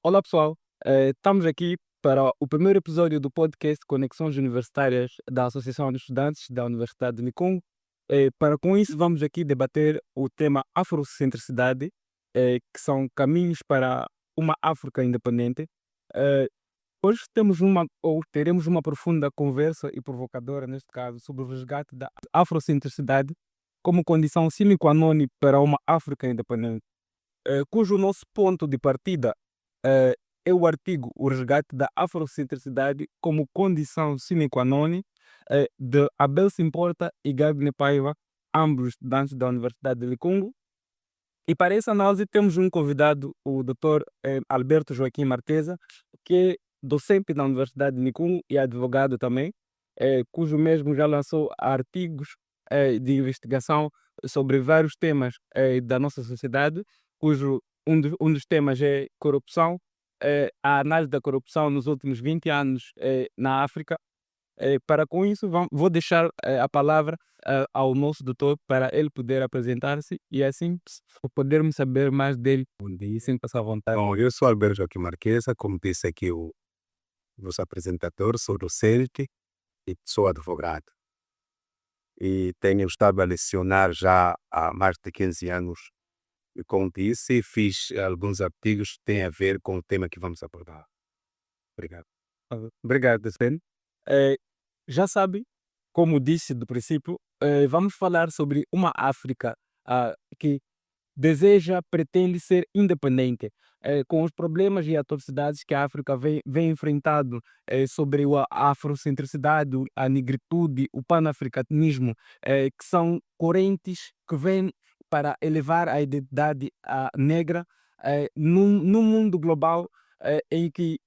Olá pessoal, estamos aqui para o primeiro episódio do podcast Conexões Universitárias da Associação de Estudantes da Universidade de Nikongo. Para com isso vamos aqui debater o tema afrocentricidade, que são caminhos para uma África independente. Eh, Hoje teremos uma profunda conversa e provocadora, neste caso, sobre o resgate da afrocentricidade como condição sine qua non para uma África independente, cujo nosso ponto de partida eh, é o artigo O Resgate da Afrocentricidade como Condição Sine Qua Non, de Abel Simporta e Gabne Paiva, ambos estudantes da Universidade de Likungu. E para essa análise temos um convidado, o Dr. Alberto Joaquim Marquesa, que é docente da Universidade de Nikungu e advogado também, cujo mesmo já lançou artigos de investigação sobre vários temas da nossa sociedade, cujo um dos temas é corrupção, a análise da corrupção nos últimos 20 anos na África. Para com isso, vou deixar a palavra ao nosso doutor para ele poder apresentar-se e assim podermos saber mais dele. Bom dia, sem passar à vontade. Bom, eu sou Alberto Joaquim Marquesa, como disse aqui o nosso apresentador, sou docente e sou advogado. E tenho estado a lecionar já há mais de 15 anos. E como disse, fiz alguns artigos que têm a ver com o tema que vamos abordar. Obrigado. Obrigado, docente. Já sabe, como disse do princípio, vamos falar sobre uma África que pretende ser independente, com os problemas e atrocidades que a África vem enfrentando, sobre a afrocentricidade, a negritude, o panafricanismo, que são correntes que vêm para elevar a identidade negra num mundo global em que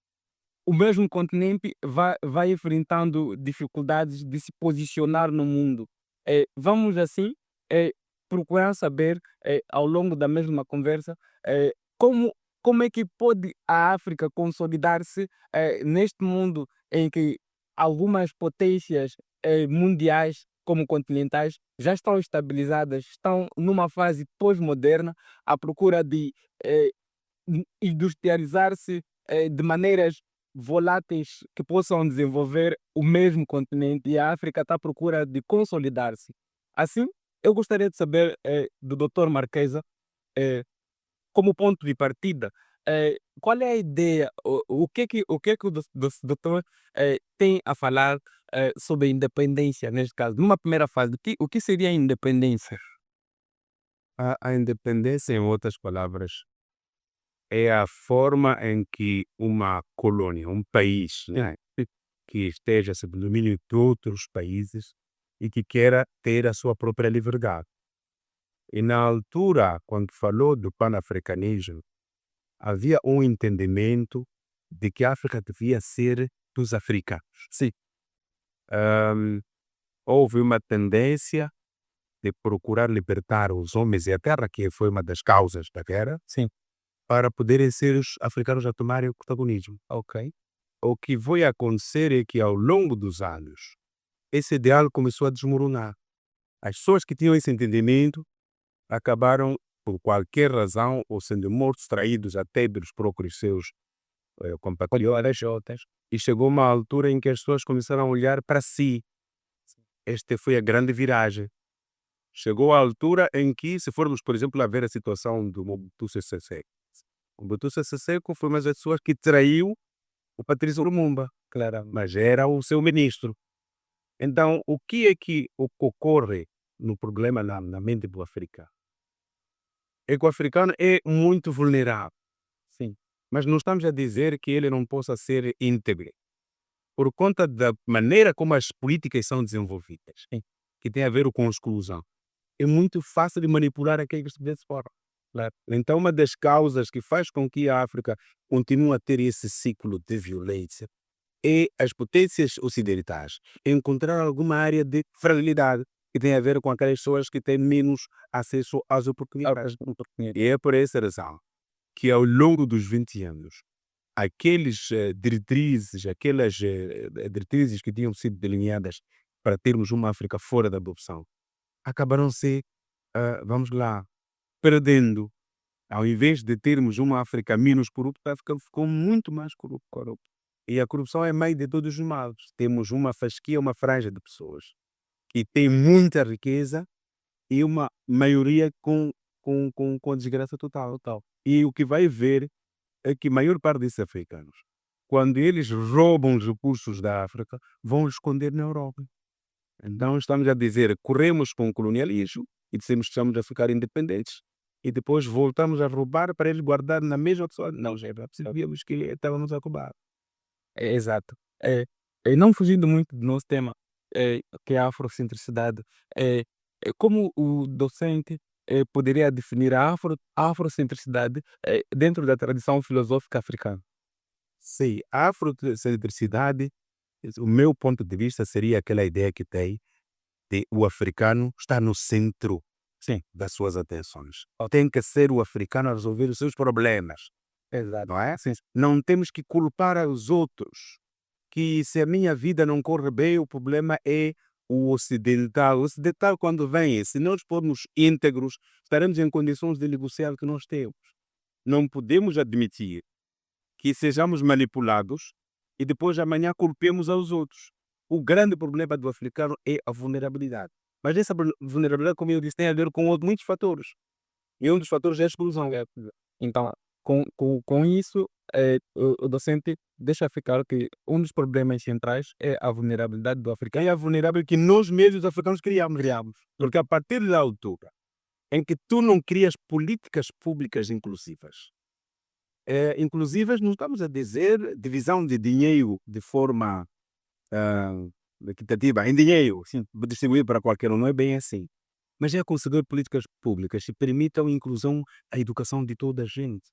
o mesmo continente vai enfrentando dificuldades de se posicionar no mundo. Vamos assim procurar saber, ao longo da mesma conversa, como, como é que pode a África consolidar-se neste mundo em que algumas potências mundiais, como continentais, já estão estabilizadas, estão numa fase pós-moderna, à procura de industrializar-se de maneiras voláteis que possam desenvolver o mesmo continente, e a África está à procura de consolidar-se. Assim, eu gostaria de saber do Dr. Marquesa, eh, como ponto de partida, qual é a ideia, o que é que doutor tem a falar sobre a independência, neste caso? Numa primeira fase, o que seria a independência? A independência, em outras palavras, é a forma em que uma colônia, um país, né, que esteja sob domínio de outros países e que queira ter a sua própria liberdade. E na altura, quando falou do panafricanismo, havia um entendimento de que a África devia ser dos africanos. Sim, Ahm, Houve uma tendência de procurar libertar os homens e a terra, que foi uma das causas da guerra, sim, para poderem ser os africanos a tomarem o protagonismo. ok. O que foi acontecer é que, ao longo dos anos, esse ideal começou a desmoronar. As pessoas que tinham esse entendimento acabaram, por qualquer razão, ou sendo mortos, traídos até pelos próprios seus compatriotas, e chegou uma altura em que as pessoas começaram a olhar para si. Esta foi a grande viragem. Chegou a altura em que, se formos, por exemplo, a ver a situação do Mobutu Sese Seko. O Mobutu Sese Seko foi uma das pessoas que traiu o Patrício Lumumba, Claro. mas era o seu ministro. Então, o que é que ocorre no problema na mente do africano? É que o africano é muito vulnerável, Sim, mas não estamos a dizer que ele não possa ser íntegro, por conta da maneira como as políticas são desenvolvidas, sim, que tem a ver com exclusão. É muito fácil de manipular aqueles que desse fora. claro. Então, uma das causas que faz com que a África continue a ter esse ciclo de violência é as potências ocidentais encontrar alguma área de fragilidade que tem a ver com aquelas pessoas que têm menos acesso às oportunidades. E é por essa razão que, ao longo dos 20 anos, aqueles aquelas diretrizes que tinham sido delineadas para termos uma África fora da adopção, acabaram se, vamos lá, perdendo. Ao invés de termos uma África menos corrupta, a África ficou muito mais corrupta. E a corrupção é mãe de todos os males. Temos uma fasquia, uma franja de pessoas que tem muita riqueza e uma maioria com desgraça total. E o que vai ver é que a maior parte desses africanos, quando eles roubam os recursos da África, vão esconder na Europa. Então estamos a dizer, corremos com o colonialismo e dissemos que estamos a ficar independentes e depois voltamos a roubar para eles guardar na mesma pessoa. Não, já sabíamos que estávamos a roubar. Exato. É, não fugindo muito do nosso tema, que é a afrocentricidade, é, como o docente poderia definir a afrocentricidade dentro da tradição filosófica africana? Sim, a afrocentricidade, o meu ponto de vista seria aquela ideia que tem de o africano estar no centro, sim, das suas atenções. Tem que ser o africano a resolver os seus problemas, Exato. não é? Sim. Não temos que culpar os outros, que se a minha vida não corre bem, o problema é o ocidental. O ocidental, quando vem, se nós formos íntegros, estaremos em condições de negociar o que nós temos. Não podemos admitir que sejamos manipulados e depois amanhã culpemos aos outros. O grande problema do africano é a vulnerabilidade. Mas essa vulnerabilidade, como eu disse, tem a ver com muitos fatores. E um dos fatores é a exclusão. Então, com isso, o docente deixa ficar que um dos problemas centrais é a vulnerabilidade do africano. É a vulnerável que nós mesmos africanos criamos. Porque a partir da altura em que tu não crias políticas públicas inclusivas, inclusivas não estamos a dizer divisão de dinheiro de forma equitativa, em dinheiro, sim, distribuído para qualquer um, não é bem assim. Mas é conseguir políticas públicas que permitam a inclusão, a educação de toda a gente.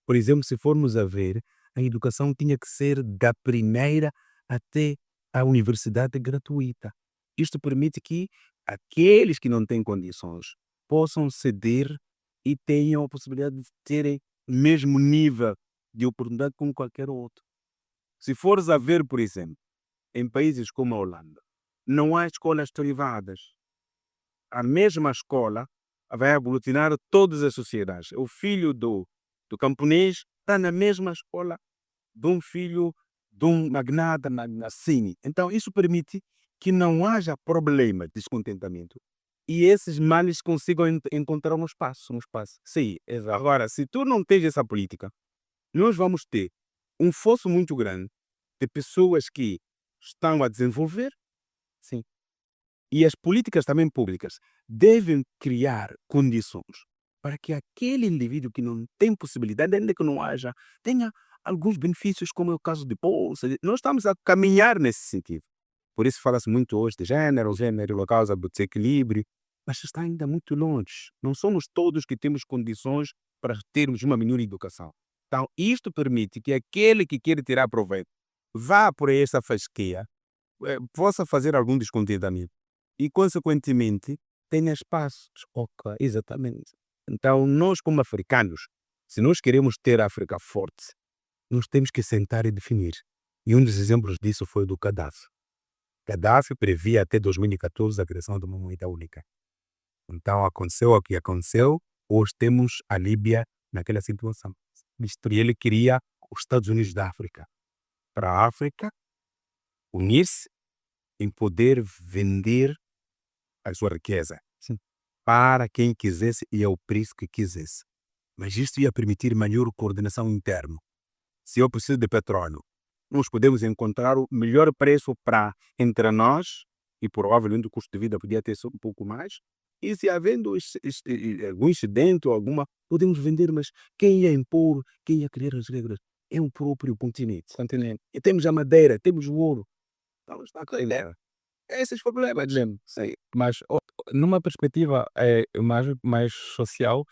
Por exemplo, se formos a ver, a educação tinha que ser da primeira até a universidade gratuita. Isto permite que aqueles que não têm condições possam ceder e tenham a possibilidade de terem o mesmo nível de oportunidade como qualquer outro. Se fores a ver, por exemplo, em países como a Holanda, não há escolas privadas. A mesma escola vai aglutinar todas as sociedades. O filho do camponês está na mesma escola de um filho de um magnata assim. Então, isso permite que não haja problema de descontentamento e esses males consigam encontrar um espaço. Sim, exato. Agora, se tu não tens essa política, nós vamos ter um fosso muito grande de pessoas que estão a desenvolver, sim, e as políticas também públicas devem criar condições para que aquele indivíduo que não tem possibilidade, ainda que não haja, tenha alguns benefícios, como é o caso de bolsa. Nós estamos a caminhar nesse sentido. Por isso fala-se muito hoje de gênero a causa do desequilíbrio, mas está ainda muito longe. Não somos todos que temos condições para termos uma melhor educação. Então, isto permite que aquele que quer tirar proveito vá por essa fasquia, possa fazer algum descontentamento e, consequentemente, tenha espaços. Ok, exatamente. Então, nós como africanos, se nós queremos ter a África forte, nós temos que sentar e definir. E um dos exemplos disso foi o do Gaddafi. Gaddafi previa até 2014 a criação de uma moeda única. Então, aconteceu o que aconteceu. Hoje temos a Líbia naquela situação. E ele queria os Estados Unidos da África. Para a África unir-se em poder vender a sua riqueza, sim, para quem quisesse e ao preço que quisesse. Mas isto ia permitir maior coordenação interna. Se eu preciso de petróleo, nós podemos encontrar o melhor preço para entre nós e provavelmente o custo de vida podia ter um pouco mais. E se havendo algum incidente ou alguma, podemos vender, mas quem ia impor, quem ia criar as regras é o próprio continente. E temos a madeira, temos o ouro. Então está a ideia. Esses problemas, Sim, mas numa perspectiva mais social,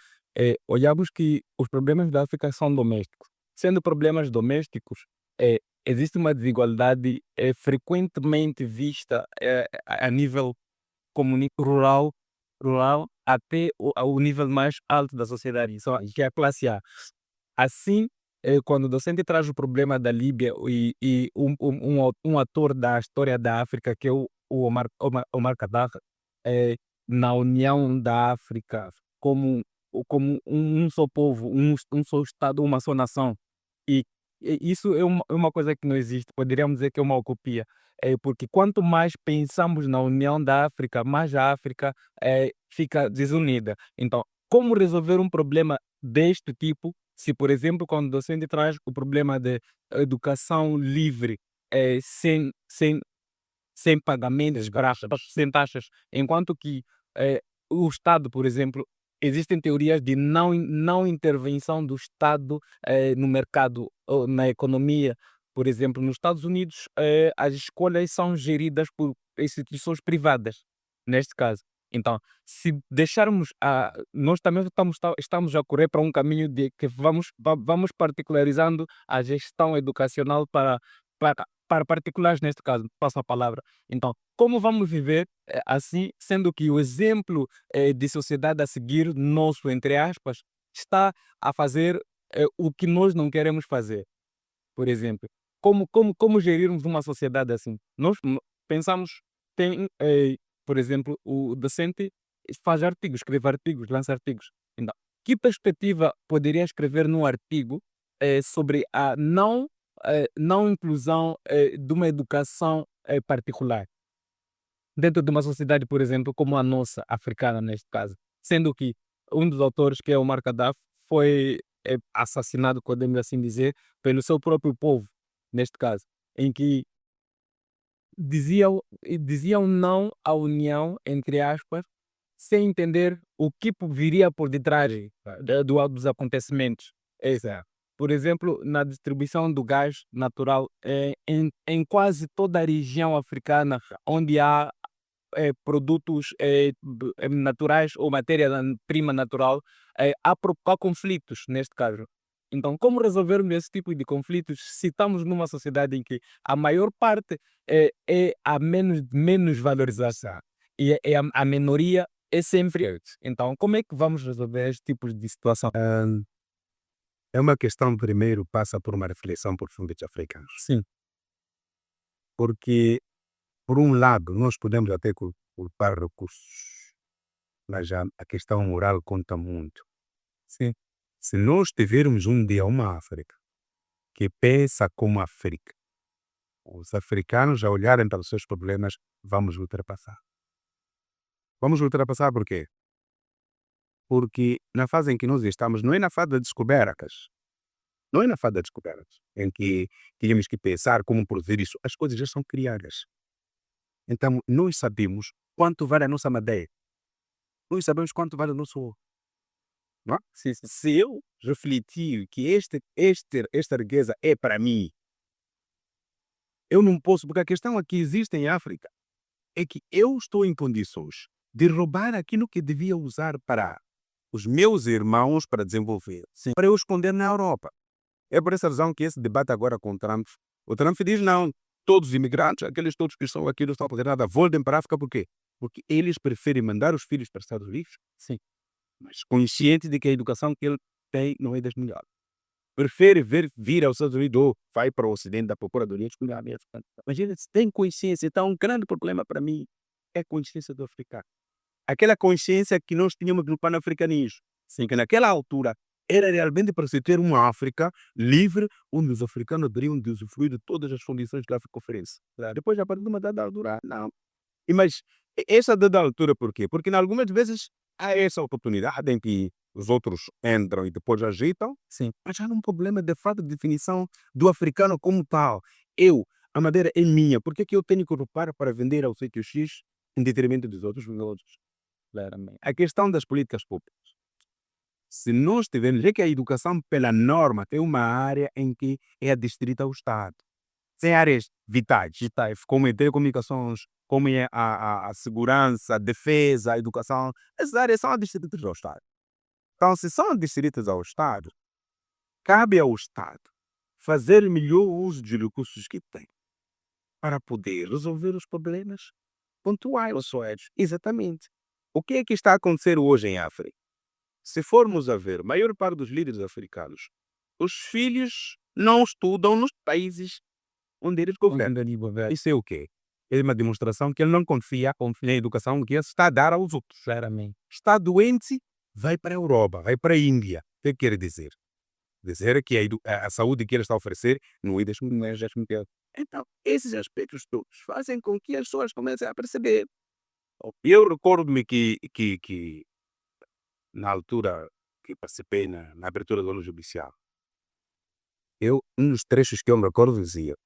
olhamos que os problemas da África são domésticos. Sendo problemas domésticos, existe uma desigualdade frequentemente vista a nível rural até ao nível mais alto da sociedade, que é a classe A. Assim, quando o docente traz o problema da Líbia e um ator da história da África, que é o Omar Gaddafi, na União da África, como como um só povo, um só Estado, uma só nação. E isso é uma coisa que não existe, poderíamos dizer que é uma utopia. Porque quanto mais pensamos na união da África, mais a África fica desunida. Então, como resolver um problema deste tipo, se, por exemplo, quando o docente traz o problema de educação livre, sem pagamentos, sem taxas, enquanto que o Estado, por exemplo, existem teorias de não intervenção do Estado no mercado ou na economia. Por exemplo, nos Estados Unidos, as escolhas são geridas por instituições privadas, neste caso. Então, se deixarmos nós também estamos a correr para um caminho de que vamos particularizando a gestão educacional para particulares, neste caso, passo a palavra. Então, como vamos viver assim, sendo que o exemplo de sociedade a seguir, nosso, entre aspas, está a fazer o que nós não queremos fazer? Por exemplo, como gerirmos uma sociedade assim? Nós pensamos, tem, por exemplo, o docente faz artigos, escreve artigos, lança artigos. Então, que perspectiva poderia escrever num artigo sobre a não inclusão de uma educação particular dentro de uma sociedade, por exemplo, como a nossa, africana neste caso, sendo que um dos autores, que é o Omar Gaddafi, foi assassinado, podemos assim dizer, pelo seu próprio povo, neste caso, em que diziam não à união, entre aspas, sem entender o que viria por detrás dos acontecimentos. Exato. Por exemplo, na distribuição do gás natural em quase toda a região africana onde há produtos naturais ou matéria-prima natural, há conflitos neste caso. Então, como resolvermos esse tipo de conflitos se estamos numa sociedade em que a maior parte é a menos valorização e a minoria é sempre. Então, como é que vamos resolver este tipo de situação? É uma questão, primeiro, passa por uma reflexão por fundos africanos. Sim, Porque, por um lado, nós podemos até culpar recursos, mas já a questão moral conta muito. sim, Se nós tivermos um dia uma África que pensa como África, os africanos a olharem para os seus problemas, vamos ultrapassar. Vamos ultrapassar por quê? Porque na fase em que nós estamos, não é na fase das descobertas. Não é na fase das descobertas, em que tínhamos que pensar como produzir isso. As coisas já são criadas. Então, nós sabemos quanto vale a nossa madeira. Nós sabemos quanto vale o nosso ouro. Não é? sim, sim. Se eu refletir que esta riqueza é para mim, eu não posso, porque a questão aqui existe em África é que eu estou em condições de roubar aquilo que devia usar para os meus irmãos para desenvolver, Sim. para eu esconder na Europa. É por essa razão que esse debate agora com o Trump diz não, todos os imigrantes, aqueles todos que estão aqui não estão a fazer nada, voltem para a África, por quê? Porque eles preferem mandar os filhos para os Estados Unidos, Sim. mas consciente de que a educação que ele tem não é das melhores. Prefere vir aos Estados Unidos ou vai para o Ocidente da Procuradoria de Escolha. Mas eles têm consciência. Então, um grande problema para mim é a consciência do africano. Aquela consciência que nós tínhamos no panafricanismo. Sim, que naquela altura era realmente para se ter uma África livre, onde os africanos teriam de usufruir de todas as condições que a África oferece. Depois, a partir de uma dada altura, não. Mas essa dada altura, por quê? Porque, em algumas vezes, há essa oportunidade em que os outros entram e depois agitam, Sim. mas há um problema de falta de definição do africano como tal. A madeira é minha, por que que eu tenho que ocupar para vender ao sítio X em detrimento dos outros vendedores? Claramente. A questão das políticas públicas. Se nós tivermos, é que a educação, pela norma, tem uma área em que é adstrita ao Estado. Tem áreas vitais, como a telecomunicações, como é a segurança, a defesa, a educação. Essas áreas são adstritas ao Estado. Então, se são adstritas ao Estado, cabe ao Estado fazer melhor uso dos recursos que tem para poder resolver os problemas pontuais. Exatamente. O que é que está a acontecer hoje em África? Se formos a ver, a maior parte dos líderes africanos, os filhos não estudam nos países onde eles governam. Isso é o quê? É uma demonstração que ele não confia na educação que ele está a dar aos outros. Claramente. Está doente, vai para a Europa, vai para a Índia. O que quer dizer? Dizer que a saúde que ele está a oferecer não é das mulheres. Então, esses aspectos todos fazem com que as pessoas comecem a perceber. Eu recordo-me que na altura que participei na abertura do ano judicial, um dos trechos que eu me recordo dizia: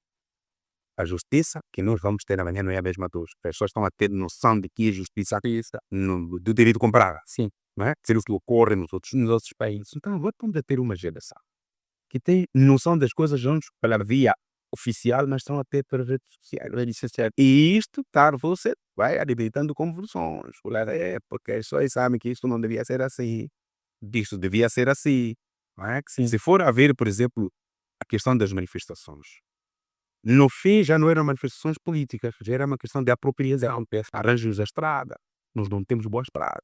a justiça que nós vamos ter amanhã não é a mesma de hoje. As pessoas estão a ter noção de que a justiça do direito comparado. Sim. Não é? Ser o que ocorre nos outros países. Então, agora estamos a ter uma geração que tem noção das coisas não pela via oficial, mas estão a ter pelas redes sociais. E isto, tarde ou cedo, vai alimentando convulsões. Porque as pessoas sabem que isto não devia ser assim. Isto devia ser assim. Não é? Sim. Se for a ver, por exemplo, a questão das manifestações, no fim já não eram manifestações políticas, já era uma questão de apropriação, arranjos da estrada, nós não temos boa estrada.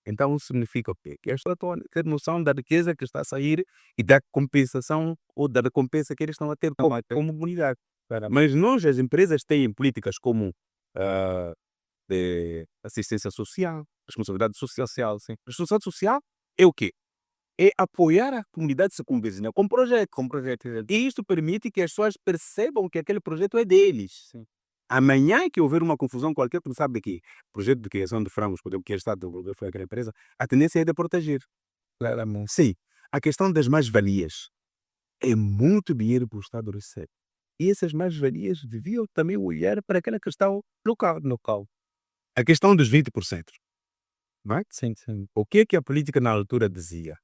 Então isso significa o quê? Que as pessoas estão a ter noção da riqueza que está a sair e da compensação ou da recompensa que eles estão a ter como comunidade. Mas nós, as empresas, têm políticas como de assistência social, responsabilidade social. Sim. Responsabilidade social é o quê? É apoiar a comunidade circunvizinha com projeto. E isto permite que as pessoas percebam que aquele projeto é deles. Sim. Amanhã que houver uma confusão qualquer, tu sabe que projeto de criação de frangos, por exemplo, que o Estado desenvolveu foi aquela empresa, a tendência é de proteger. Claramente. Sim, a questão das mais-valias é muito dinheiro que o Estado recebe. E essas mais-valias deviam também olhar para aquela questão local. A questão dos 20%. Não é? Sim. O que é que a política na altura dizia?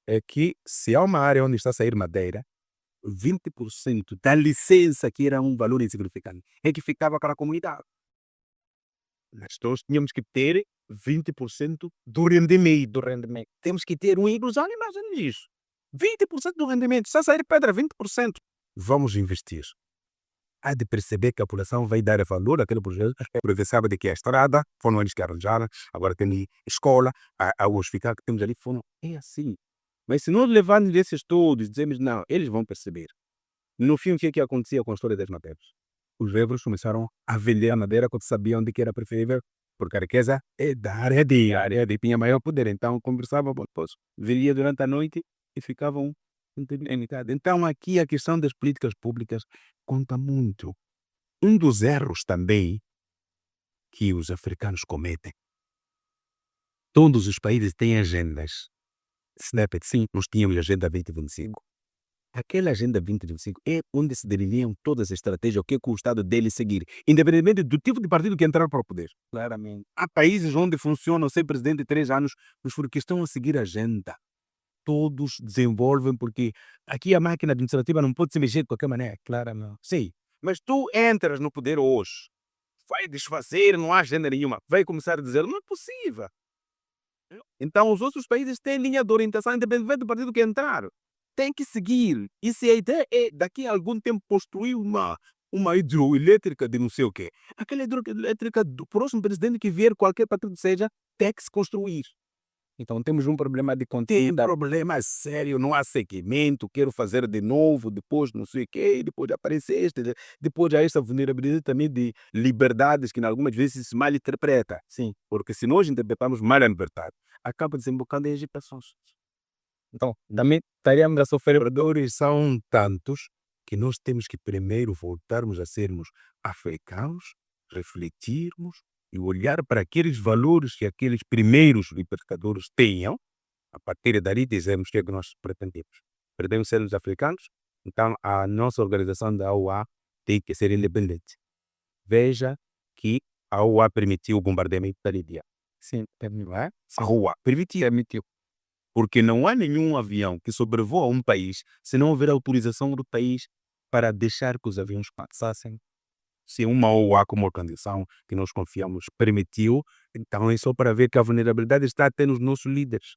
É que se há uma área onde está a sair madeira, 20% da licença, que era um valor insignificante, é que ficava para a comunidade. Mas nós tínhamos que ter 20% do rendimento. Temos que ter uma ilusão, imagina isso. 20% do rendimento, se a sair pedra, 20%. Vamos investir. Há de perceber que a população vai dar valor àquele projeto, porque sabe de que a estrada foram eles que arranjaram, agora tem escola, a hospital que temos ali foram. É assim. Mas se nós levarmos esses estudos e dizemos, não, eles vão perceber. No fim, o que é que acontecia com a história das madeiras? Os negros começaram a vender a madeira quando sabiam de que era preferível, porque a riqueza é da área de tinha maior poder. Então, conversavam, depois viria durante a noite e ficavam entediados. Então, aqui a questão das políticas públicas conta muito. Um dos erros também que os africanos cometem. Todos os países têm agendas. Snippet, sim, nós tínhamos a Agenda 2025. Aquela Agenda 2025 é onde se delineam todas as estratégias, o que é que o Estado dele seguir, independentemente do tipo de partido que entrar para o poder. Claramente. Há países onde funcionam sem presidente de 3 anos, mas porque estão a seguir a agenda. Todos desenvolvem, porque aqui a máquina administrativa não pode se mexer de qualquer maneira. Claramente. Sim, mas tu entras no poder hoje, vai desfazer, não há agenda nenhuma, vai começar a dizer, não é possível. Então os outros países têm linha de orientação independente do partido que entrar. Tem que seguir. E se a ideia é, daqui a algum tempo, construir uma hidroelétrica de não sei o quê, aquela hidroelétrica do próximo presidente que vier, qualquer partido seja, tem que se construir. Então temos um problema de Tem continuidade. problema sério, não há seguimento, quero fazer de novo, depois não sei o quê, depois aparece este, depois há esta vulnerabilidade também de liberdades que algumas vezes se mal interpreta. Sim. Porque se nós interpretamos mal a liberdade, acaba desembocando em agitações. Então também estaríamos a sofrer. Os predadores são tantos que nós temos que primeiro voltarmos a sermos africanos, refletirmos e olhar para aqueles valores que aqueles primeiros libertadores tenham. A partir dali dizemos o que é que nós pretendemos. Pretendemos sermos africanos, então a nossa organização da OUA tem que ser independente. Veja que a OUA permitiu o bombardeamento da Líbia. Sim. Não é? A OUA permitiu. Porque não há nenhum avião que sobrevoa um país se não houver autorização do país para deixar que os aviões passassem. Se uma OUA como organização que nós confiamos permitiu, então é só para ver que a vulnerabilidade está até nos nossos líderes.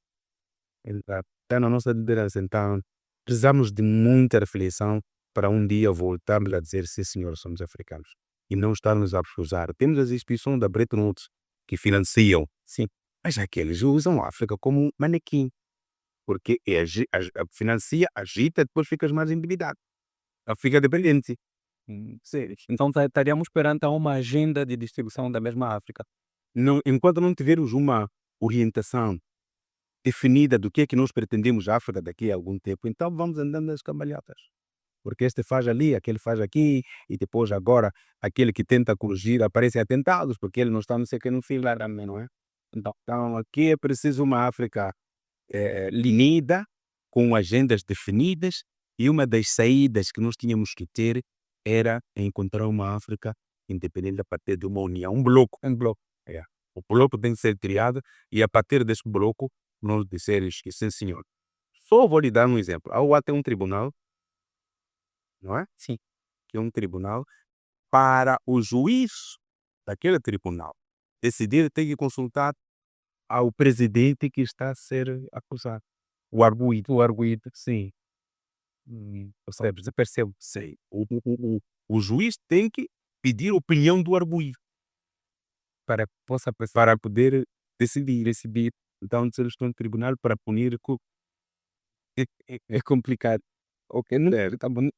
Está na nossa liderança. Então precisamos de muita reflexão para um dia voltarmos a dizer sim senhor, somos africanos. E não estarmos a usar. Temos as instituições da Bretton Woods que financiam, sim, mas aqueles usam a África como manequim. Porque financia, agita, depois ficas mais endividado. Fica dependente. Sério. Então estaríamos perante a uma agenda de distribuição da mesma África. Não, enquanto não tivermos uma orientação definida do que é que nós pretendemos a África daqui a algum tempo, então vamos andando nas cambalhotas. Porque este faz ali, aquele faz aqui, e depois agora aquele que tenta corrigir aparece atentados, porque ele não está não sei o que no fila também, não é? Então aqui é preciso uma África unida, com agendas definidas, e uma das saídas que nós tínhamos que ter era encontrar uma África independente a partir de uma união, um bloco. É. O bloco tem que ser criado e a partir desse bloco nós disseres que sim senhor. Só vou lhe dar um exemplo. A OA tem um tribunal, não é? Sim. Que é um tribunal para o juiz daquele tribunal decidir, tem que consultar ao presidente que está a ser acusado. O arguido, sim. Percebo. Sei. O juiz tem que pedir a opinião do arguido para que para poder decidir. Então, se eles estão no tribunal para punir, é complicado. Ok, tá bom.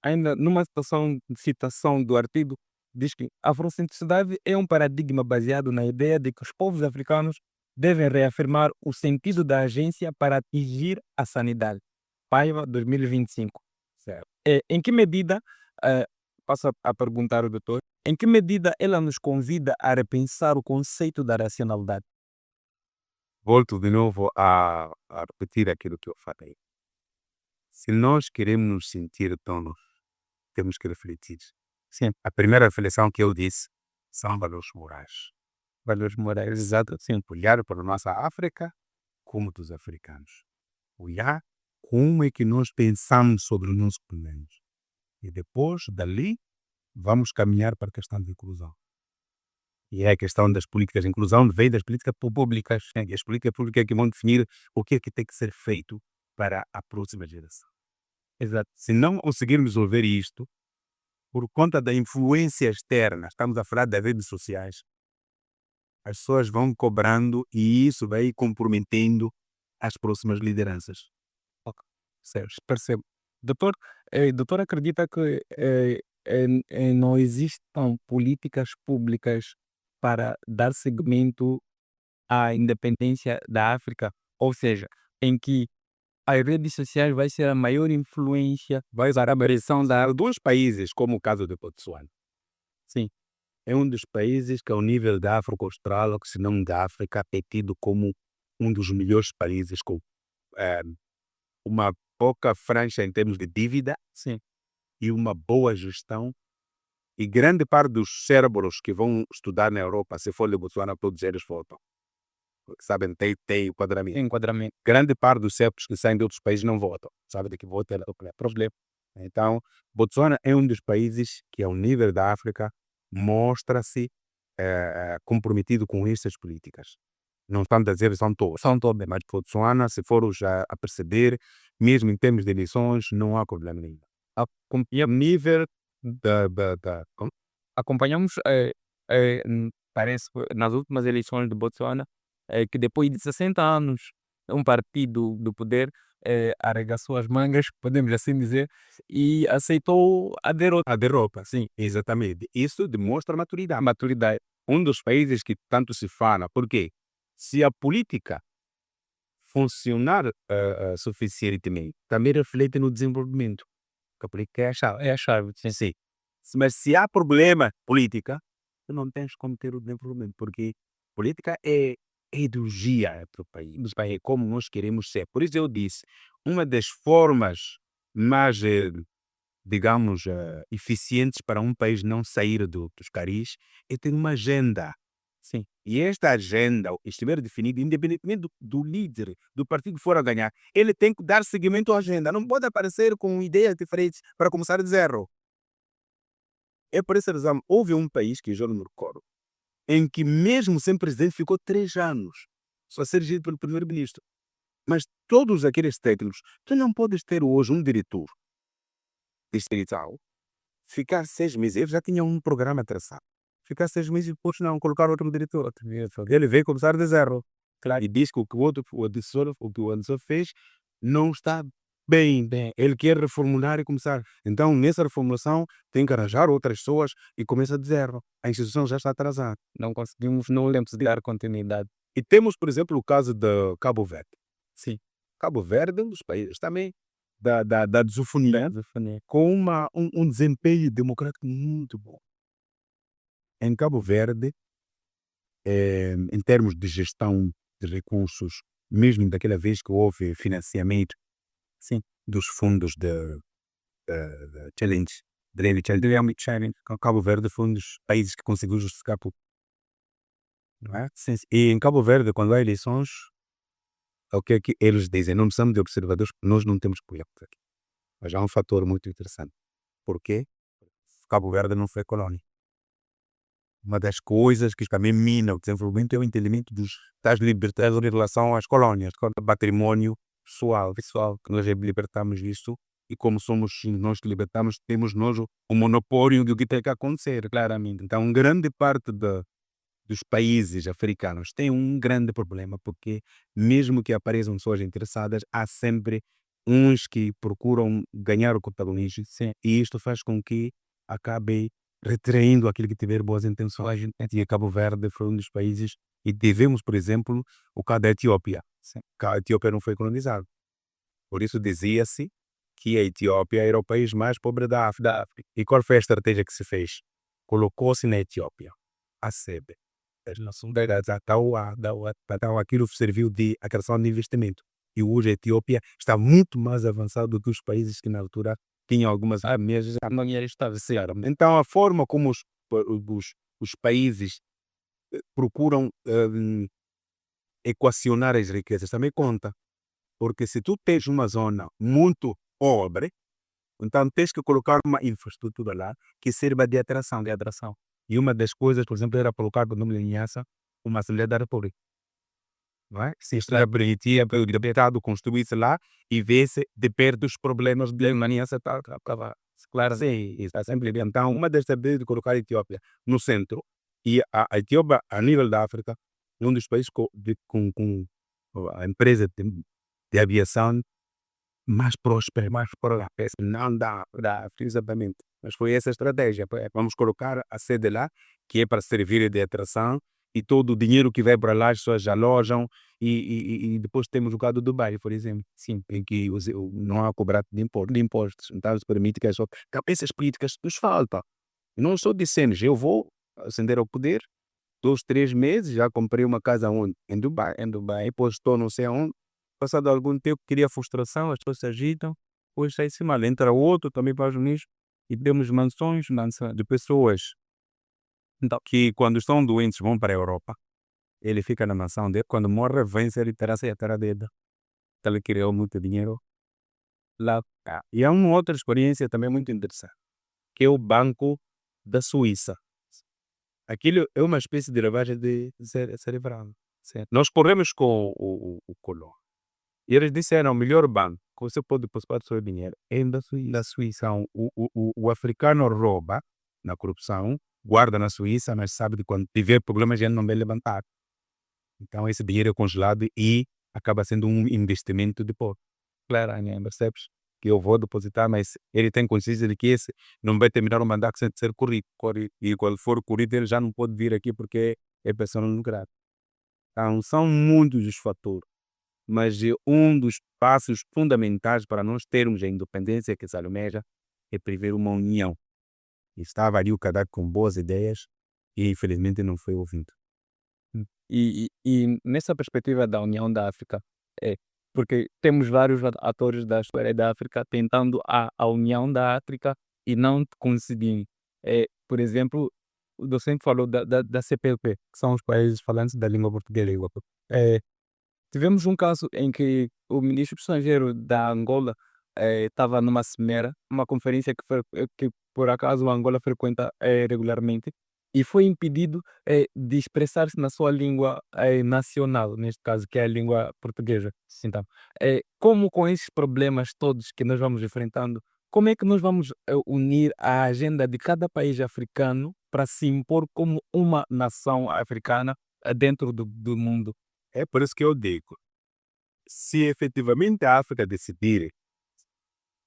Ainda numa situação de citação do artigo, diz que a afrocentricidade é um paradigma baseado na ideia de que os povos africanos devem reafirmar o sentido da agência para atingir a sanidade. Paiva 2025. Certo. Em que medida, passo a perguntar ao doutor, em que medida ela nos convida a repensar o conceito da racionalidade? Volto de novo a repetir aquilo que eu falei. Se nós queremos nos sentir donos, temos que refletir. Sim. A primeira reflexão que eu disse são valores morais. Valores morais, exato. Sim. Olhar para a nossa África como dos africanos. Olhar como é que nós pensamos sobre os nossos problemas. E depois, dali, vamos caminhar para a questão de inclusão. E é a questão das políticas de inclusão, vem das políticas públicas. E as políticas públicas que vão definir o que é que tem que ser feito para a próxima geração. Exato. Se não conseguirmos resolver isto, por conta da influência externa, estamos a falar das redes sociais, as pessoas vão cobrando e isso vai comprometendo as próximas lideranças. Certo, percebo. Doutor acredita que não existam políticas públicas para dar seguimento à independência da África? Ou seja, em que as redes sociais vai ser a maior influência Vai usar a aparição de dois países, como o caso de Botsuana. Sim. É um dos países que, ao nível da África Austral, ou se não da África, é tido como um dos melhores países, com uma pouca franja em termos de dívida Sim. e uma boa gestão. E grande parte dos cérebros que vão estudar na Europa, se for de Botsuana, todos eles voltam. Porque, sabem, tem enquadramento. Enquadramento. Grande parte dos cérebros que saem de outros países não votam. Sabe de que votam é problema. Então, Botsuana é um dos países que, ao nível da África, mostra-se comprometido com estas políticas. Não estamos a dizer que são todos, mas Botsuana, se formos a perceber, mesmo em termos de eleições, não há problema nenhum. A E a nível Acompanhamos, parece, nas últimas eleições de Botsuana, que depois de 60 anos, um partido do poder arregaçou as mangas, podemos assim dizer, e aceitou a derrota. a derrota, sim, exatamente. Isso demonstra maturidade. Maturidade. Um dos países que tanto se fala, porque se a política funcionar suficientemente, também reflete no desenvolvimento. Porque a política é a chave. É a chave. Sim. Sim. Mas se há problema política, tu não tens como ter o desenvolvimento, porque política é ideologia do país, é como nós queremos ser. Por isso eu disse, uma das formas mais, digamos, eficientes para um país não sair dos caris é ter uma agenda. Sim. E esta agenda estiver definida, independentemente do líder, do partido que for a ganhar, ele tem que dar seguimento à agenda. Não pode aparecer com ideias diferentes para começar de zero. É por essa razão, houve um país, que eu já não me recordo, em que mesmo sem presidente ficou 3 anos só a ser regido pelo primeiro-ministro. Mas todos aqueles técnicos, tu não podes ter hoje um diretor distrital, ficar 6 meses, ele já tinha um programa traçado, ficar 6 meses e depois não, colocar outro diretor. Ele veio começar de zero. Claro. E diz que o que o antecessor fez não está bem. Ele quer reformular e começar. Então, nessa reformulação, tem que arranjar outras pessoas e começa de zero. A instituição já está atrasada. Não conseguimos, não podemos dar continuidade. E temos, por exemplo, o caso de Cabo Verde. Sim. Cabo Verde é um dos países também da lusofonia, com um desempenho democrático muito bom. Em Cabo Verde, em termos de gestão de recursos, mesmo daquela vez que houve financiamento, sim, dos fundos de Challenge, Dynamic Challenge, Cabo Verde foi um dos países que conseguiu justificar por, não é? Sim, sim. E em Cabo Verde, quando há eleições, o que é que eles dizem? Não precisamos de observadores, porque nós não temos políticos aqui. Mas há um fator muito interessante. Porquê? Cabo Verde não foi colónia. Uma das coisas que também mina o desenvolvimento é o entendimento dos tais libertadores em relação às colónias, com o património pessoal, que nós libertamos isso, e como somos nós que libertamos, temos nós o monopólio do que tem que acontecer, claramente. Então, grande parte dos países africanos tem um grande problema, porque mesmo que apareçam pessoas interessadas, há sempre uns que procuram ganhar o protagonismo, sim, e isto faz com que acabe retraindo aquele que tiver boas intenções. E Cabo Verde foi um dos países, e tivemos, por exemplo, o caso da Etiópia. Sim. Que a Etiópia não foi colonizada. Por isso dizia-se que a Etiópia era o país mais pobre da África. E qual foi a estratégia que se fez? Colocou-se na Etiópia a sede. Então aquilo serviu de atração de investimento. E hoje a Etiópia está muito mais avançada do que os países que na altura tinham algumas mesas não era estabeleceram. Então a forma como os países procuram equacionar as riquezas também conta. Porque se tu tens uma zona muito pobre, então tens que colocar uma infraestrutura lá que sirva de atração. E uma das coisas, por exemplo, era colocar no nome de Inhaça uma Assembleia da República. Não é? Se isto permitia que o deputado construísse lá e visse de perto os problemas de Inhaça. Claro, sim, está sempre bem. Então, uma das estratégias de colocar a Etiópia no centro, e a Etiópia, a nível da África, é um dos países com a empresa de aviação mais próspera, não da África, exatamente. Mas foi essa a estratégia. Vamos colocar a sede lá, que é para servir de atração, e todo o dinheiro que vai para lá as pessoas alojam, e depois temos o caso do Dubai, por exemplo, sim, em que não há cobrado de impostos. Então isso permite que as cabeças políticas nos faltam. Não estou dizendo, eu vou ascender ao poder, 2, 3 meses, já comprei uma casa onde? Em Dubai, depois estou não sei aonde, passado algum tempo cria frustração, as pessoas se agitam, depois sai-se mal, entra outro também para os nicho, e temos mansões de pessoas que quando estão doentes vão para a Europa, ele fica na mansão dele, quando morre vem ser e terá a terra dele, ele criou muito dinheiro lá. E há uma outra experiência também muito interessante, que é o Banco da Suíça. Aquilo é uma espécie de lavagem de cerebral. Certo. Nós corremos com o colo. E eles disseram, o melhor banco que você pode depositar o seu dinheiro é da Suíça. Então, o africano rouba na corrupção, guarda na Suíça, mas sabe que quando tiver problemas ele não vai levantar. Então esse dinheiro é congelado e acaba sendo um investimento depois. Claro, percebes? Que eu vou depositar, mas ele tem consciência de que esse não vai terminar o mandato sem ser corrido. E quando for corrido ele já não pode vir aqui porque é pessoa não grata. Então são muitos os fatores, mas um dos passos fundamentais para nós termos a independência que se almeja é prever uma união. E estava ali o Gaddafi com boas ideias e infelizmente não foi ouvido. E nessa perspectiva da União da África, é, porque temos vários atores da história da África tentando a união da África e não conseguindo. Por exemplo, o docente falou da CPLP, que são os países falantes da língua portuguesa. É, tivemos um caso em que o ministro estrangeiro da Angola estava numa cimeira, uma conferência que por acaso a Angola frequenta regularmente, e foi impedido de expressar-se na sua língua nacional, neste caso, que é a língua portuguesa. Então, como com esses problemas todos que nós vamos enfrentando, como é que nós vamos unir a agenda de cada país africano para se impor como uma nação africana dentro do mundo? É por isso que eu digo, se efetivamente a África decidir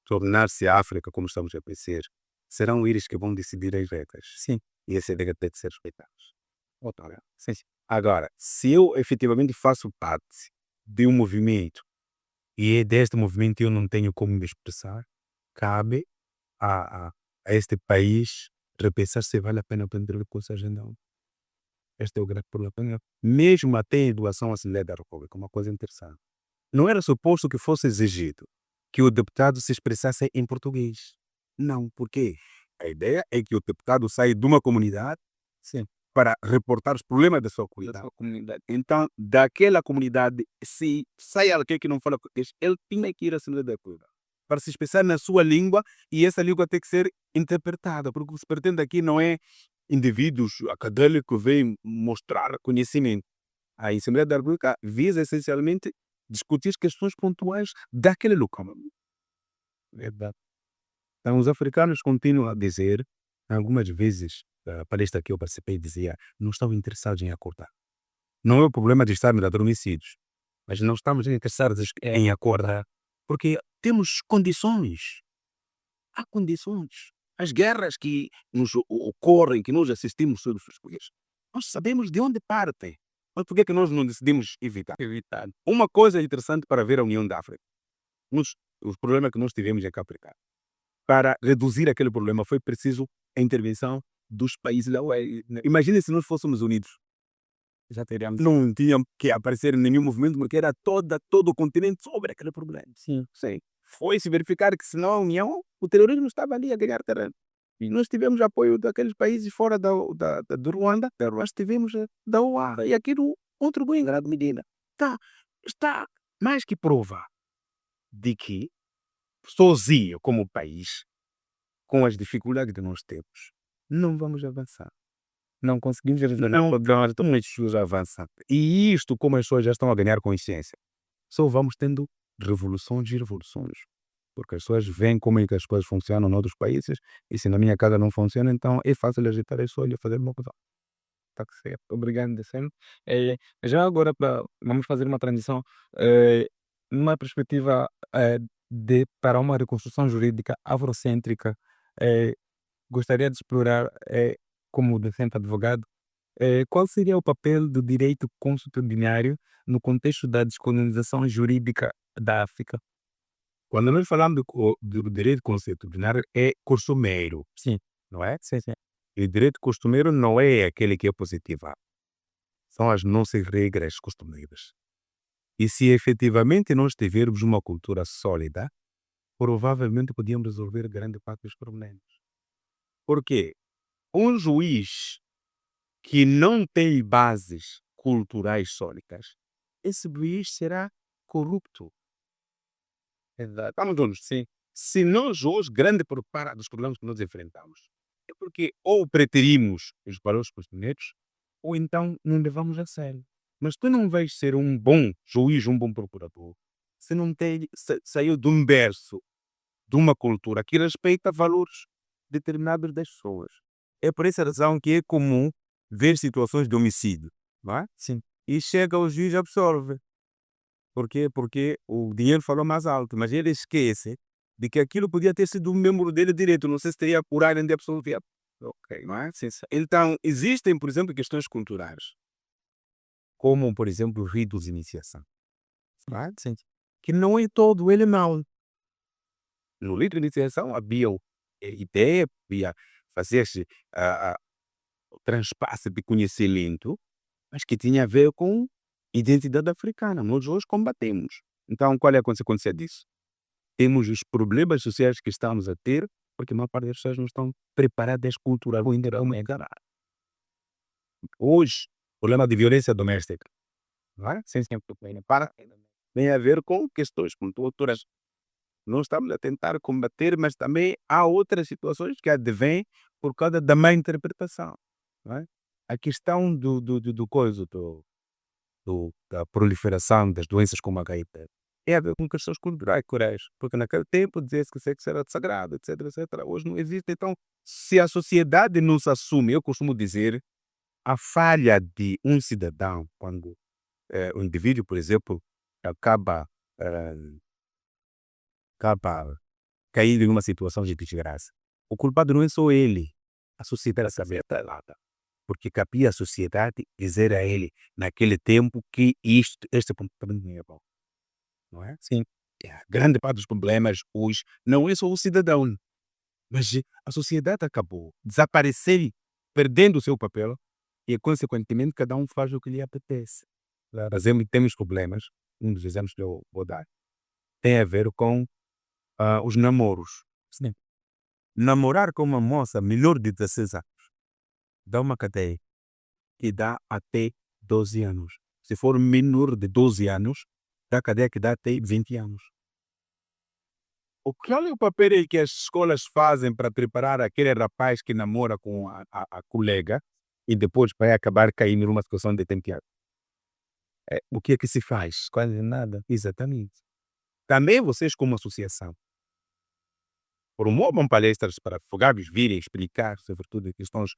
tornar-se África como estamos a conhecer, serão eles que vão decidir as regras. Sim. E essa regra tem de ser respeitada. Outra. Sim, sim. Agora, se eu efetivamente faço parte de um movimento e é deste movimento eu não tenho como me expressar, cabe a, a, a este país repensar se vale a pena aprender com essa agenda. Este é o grande problema. Mesmo até em doação à Assembleia da República, uma coisa interessante. Não era suposto que fosse exigido que o deputado se expressasse em português. Não, porque a ideia é que o deputado saia de uma comunidade Sim, para reportar os problemas da sua da comunidade. sua comunidade. Então, daquela comunidade, se sai alguém que não fala português, ele tinha que ir à Assembleia da República para se expressar na sua língua e essa língua tem que ser interpretada, porque o que se pretende aqui não é indivíduos acadêmicos que vêm mostrar conhecimento. A Assembleia da República visa essencialmente discutir as questões pontuais daquele local. Verdade. Então, os africanos continuam a dizer, algumas vezes, a palestra que eu participei dizia, não estão interessados em acordar. Não é o problema de estarmos adormecidos, mas não estamos interessados em acordar, porque temos condições. Há condições. As guerras que nos ocorrem, que nós assistimos todos os dias, nós sabemos de onde partem. Mas por que é que nós não decidimos evitar? Evitar. Uma coisa interessante para ver a União da África. Os problemas que nós tivemos em Cabo Delgado. Para reduzir aquele problema foi preciso a intervenção dos países da UE. Imagine se nós fôssemos unidos. Já teríamos. Não tinha que aparecer nenhum movimento, porque era todo o continente sobre aquele problema. Sim. Sim. Foi-se verificar que, se não a União, o terrorismo estava ali a ganhar terreno. E nós tivemos apoio daqueles países fora do Ruanda, nós tivemos da OAR, e aquilo contribui em grande medida. Está mais que prova de que, sozinho como país, com as dificuldades que nós temos, não vamos avançar. Não conseguimos resolver. Não vamos avançar. E isto, como as pessoas já estão a ganhar consciência, só vamos tendo revoluções e revoluções. Porque as pessoas veem como é que as coisas funcionam em outros países, e se na minha casa não funciona, então é fácil agitar esse olho e fazer uma coisa. Tá certo. Obrigado, Deceno. Já agora vamos fazer uma transição, numa perspectiva, para uma reconstrução jurídica afrocêntrica, eh, gostaria de explorar, como decente advogado, qual seria o papel do direito consuetudinário no contexto da descolonização jurídica da África? Quando nós falamos do direito consuetudinário, é costumeiro, Sim, não é? sim, sim. E o direito costumeiro não é aquele que é positivo. São as nossas regras costumeiras. E se efetivamente nós tivermos uma cultura sólida, provavelmente podíamos resolver grande parte dos problemas. Porque um juiz que não tem bases culturais sólidas, esse juiz será corrupto. Exato. Estamos juntos? Sim, Se nós hoje, grande parte dos problemas que nós enfrentamos, é porque ou preterimos os valores costumes, ou então não levamos a sério. Mas tu não vais ser um bom juiz, um bom procurador, se não saiu de um berço, de uma cultura que respeita valores determinados das pessoas. É por essa razão que é comum ver situações de homicídio, não é? sim. E chega o juiz e absorve. Por quê? Porque o dinheiro falou mais alto, mas ele esquece de que aquilo podia ter sido um membro dele direito, não sei se teria coragem de absolver. Ok, não é? Sim, sim. Então, existem, por exemplo, questões culturais, como, por exemplo, o rito de iniciação, não é? Sim. Que não é todo ele mau. No rito de iniciação havia a ideia, havia fazer-se o transpasse de conhecimento, mas que tinha a ver com identidade africana. Nós hoje combatemos. Então, qual é a consequência disso? Temos os problemas sociais que estamos a ter, porque a maior parte das pessoas não estão preparadas culturalmente para encarar. Hoje, o problema de violência doméstica, não é? Sim, sim. Tem a ver com questões culturais. Nós estamos a tentar combater, mas também há outras situações que advêm por causa da má interpretação. Não é? A questão da proliferação das doenças como a HIV é a ver com questões culturais, porque naquele tempo dizia-se que sexo era sagrado, etc, etc. Hoje não existe. Então, se a sociedade não se assume, eu costumo dizer, a falha de um cidadão, quando o indivíduo, por exemplo, acaba, eh, acaba caindo em uma situação de desgraça, o culpado não é só ele, a sociedade está errada. porque cabia à sociedade dizer a ele, naquele tempo, que este comportamento não é bom. Não é? Sim. A grande parte dos problemas hoje não é só o cidadão, mas a sociedade acabou desaparecer, perdendo o seu papel, e consequentemente cada um faz o que lhe apetece. Por exemplo, temos problemas, um dos exemplos que eu vou dar, tem a ver com os namoros. Sim. Namorar com uma moça menor de 16 anos dá uma cadeia que dá até 12 anos. Se for menor de 12 anos, dá cadeia que dá até 20 anos. Qual é o papel aí que as escolas fazem para preparar aquele rapaz que namora com a colega e depois vai acabar caindo numa situação de tempeado? O que é que se faz? Quase nada. Exatamente. Também vocês, como associação, promovam palestras para advogados virem explicar, sobretudo, questões,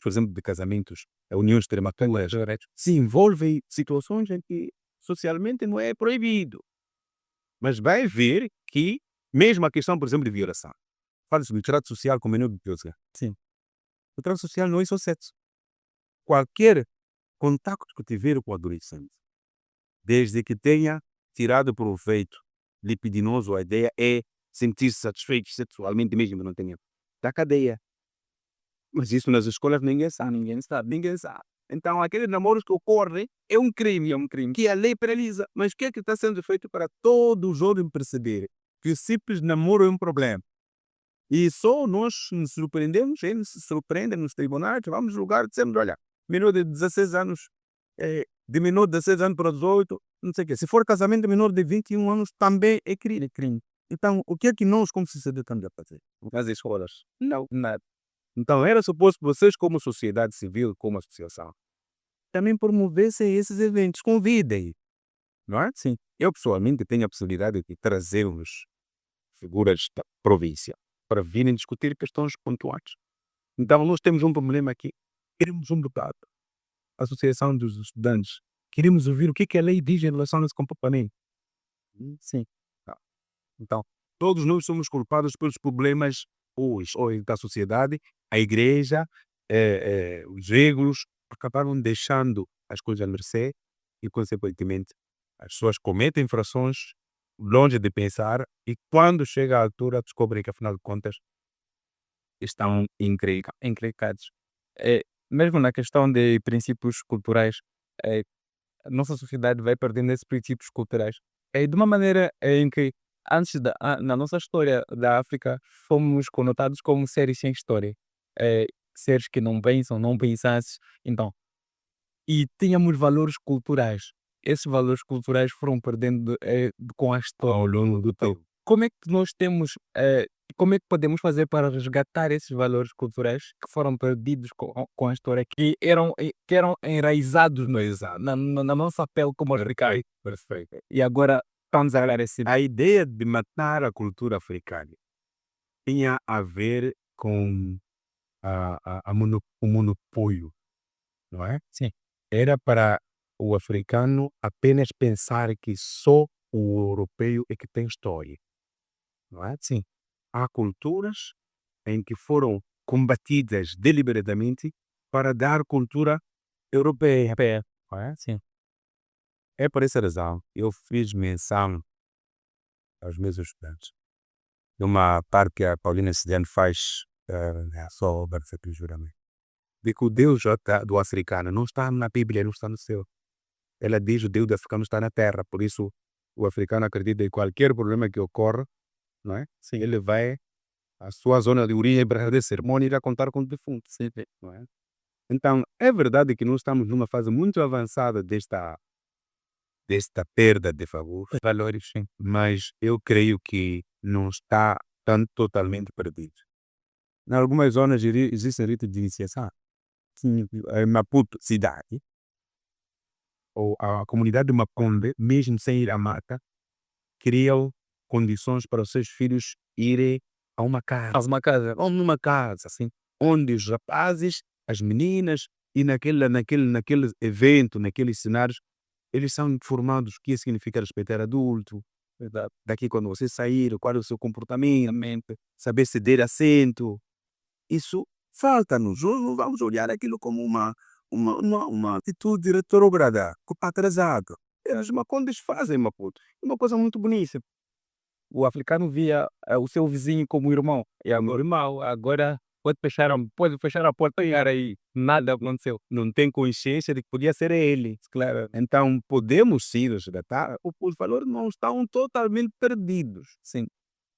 por exemplo, de casamentos, uniões prematuras, se envolvem situações em que socialmente não é proibido. Mas vai ver que, mesmo a questão, por exemplo, de violação, fala-se do trato social como menor de 12 anos. Sim. O trato social não é só sexo. Qualquer contacto que tiver com o adolescente, desde que tenha tirado proveito libidinoso, a ideia é sentir-se satisfeito sexualmente mesmo que não tenha, da cadeia. Mas isso nas escolas ninguém sabe. Ninguém sabe. Então, aqueles namoros que ocorrem é um crime que a lei penaliza. Mas o que é que está sendo feito para todo jovem perceber que o simples namoro é um problema? E só nós nos surpreendemos, eles se surpreendem nos tribunais, vamos julgar, dizemos, olha, menor de 16 anos, de menor de 16 anos para 18, não sei o quê. Se for casamento de menor de 21 anos, também é crime. Então, o que é que nós, como sociedade, estamos a fazer? Nas escolas. Não. Nada. Então, era suposto que vocês, como sociedade civil, como associação, também promovessem esses eventos, convidem, não é? Sim. Eu, pessoalmente, tenho a possibilidade de trazermos figuras da província para virem discutir questões pontuais. Então, nós temos um problema aqui, queremos um deputado, a Associação dos Estudantes, queremos ouvir o que que a lei diz em relação a esse comportamento. Sim. Então, todos nós somos culpados pelos problemas hoje da sociedade, a igreja, os egos acabaram deixando as coisas a mercê e, consequentemente, as pessoas cometem infrações longe de pensar e, quando chega a altura, descobrem que, afinal de contas, Estão encrencados. Mesmo na questão de princípios culturais, eh, a nossa sociedade vai perdendo esses princípios culturais. De uma maneira em que na nossa história da África fomos conotados como seres sem história, seres que não pensam, não pensantes, então, e tínhamos valores culturais. Esses valores culturais foram perdendo com a história. ao longo do tempo. Como é que nós temos, como é que podemos fazer para resgatar esses valores culturais que foram perdidos com a história, que eram enraizados na nossa pele como africanos, Perfeito. e agora estão desaparecidos? A ideia de matar a cultura africana tinha a ver com o monopólio, não é? Sim. Era para o africano apenas pensar que só o europeu é que tem história, não é? Sim. Há culturas em que foram combatidas deliberadamente para dar cultura europeia, não é? Sim. É por essa razão eu fiz menção aos meus estudantes numa parte que a Paulina Cidane faz a sua obra de juramento, de que o Deus do africano não está na Bíblia, não está no céu. Ela diz que o Deus do africano está na terra, por isso o africano acredita em qualquer problema que ocorra, não é? Sim. Ele vai à sua zona de origem para fazer cerimônia e irá contar com o defunto, não é? Então, é verdade que nós estamos numa fase muito avançada desta perda de valores, Sim. mas eu creio que não está tão totalmente perdido. Em algumas zonas existem ritos de iniciação. Sim. Em Maputo, cidade, ou a comunidade de Maconde, mesmo sem ir à mata, criam condições para os seus filhos irem a uma casa. Faz uma casa. Ou numa casa, assim, onde os rapazes, as meninas, e naquele evento, naqueles cenários, eles são informados o que significa respeitar adulto, Verdade. daqui quando você sair, qual é o seu comportamento, saber ceder assento. Isso falta-nos. Não vamos olhar aquilo como uma atitude retrógrada, atrasada. Eles Macondes fazem, Maputo. É uma coisa muito bonita. O africano via o seu vizinho como irmão. É o meu irmão. Agora pode fechar a porta e aí. Nada aconteceu. Não tem consciência de que podia ser ele. Claro. Então, podemos sim resgatar, os valores não estão totalmente perdidos. Sim.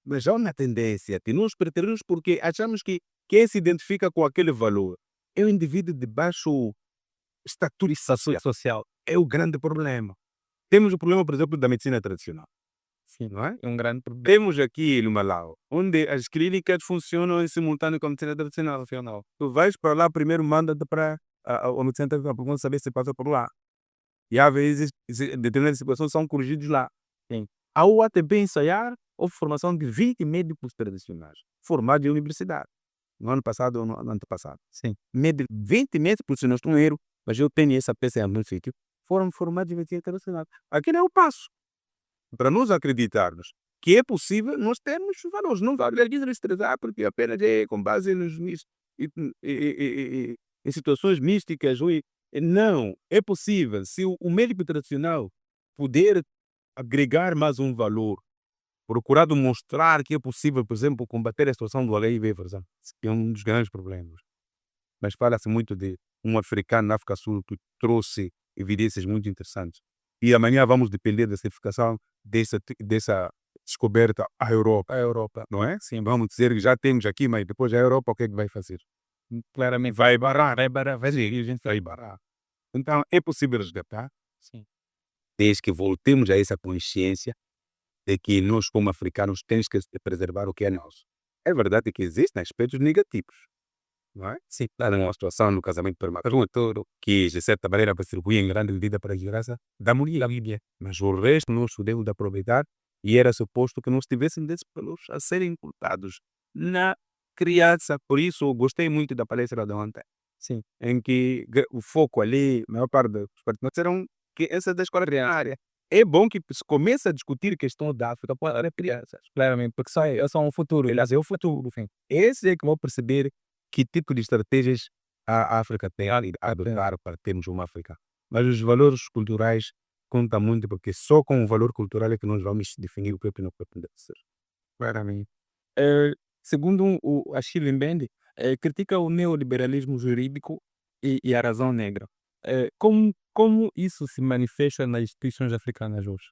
Mas há uma tendência de nos pretermos porque achamos que quem se identifica com aquele valor é um indivíduo de baixo estatura social. É o grande problema. Temos o problema, por exemplo, da medicina tradicional. Sim. Não é? É um grande problema. Temos aqui no Malau, onde as clínicas funcionam em simultâneo com a medicina tradicional. Nacional. Tu vais para lá, primeiro manda-te para a medicina tradicional, porque vão saber se passa por lá. E às vezes, determinadas situações são corrigidos lá. Sim. A UATB ensaiar houve formação de 20 médicos tradicionais, formados em universidade. No ano passado ou no ano antepassado. Sim. 20 médicos, se não estou em erro, mas eu tenho essa peça no meu sítio, foram formados em medicina tradicional. Aqui não é o passo. Para nós acreditarmos que é possível, nós temos valores. Não vale estressar porque apenas é com base em situações místicas. Não, é possível. Se o médico tradicional puder agregar mais um valor, procurar demonstrar que é possível, por exemplo, combater a situação do HIV, por exemplo, que é um dos grandes problemas. Mas fala-se muito de um africano na África Sul que trouxe evidências muito interessantes. E amanhã vamos depender da certificação dessa descoberta à Europa. A Europa. Não é? Sim. Vamos dizer que já temos aqui, mas depois a Europa o que é que vai fazer? Claramente. Vai barrar, vai barrar. Então é possível resgatar, Sim. desde que voltemos a essa consciência de que nós, como africanos, temos que preservar o que é nosso. É verdade que existem aspectos negativos, não é? Sim. Dada uma situação no casamento prematuro, que de certa maneira contribui em grande medida para a segurança da mulher. Mas o resto nós podemos aproveitar e era suposto que nós tivéssemos esses valores a serem imputados na criança. Por isso, eu gostei muito da palestra de ontem, Sim. em que o foco ali, a maior parte dos participantes eram crianças da escola primária. É bom que se comece a discutir a questão da África para crianças. Claramente, porque são o futuro. Aliás, é o futuro. Enfim. Esse é que vão perceber que tipo de estratégias a África tem a adotar para termos uma África. Mas os valores culturais contam muito, porque só com o valor cultural é que nós vamos definir o que é que nós pretendemos ser. Claramente. Segundo o Achille Mbembe, critica o neoliberalismo jurídico e a razão negra. Como isso se manifesta nas instituições africanas hoje?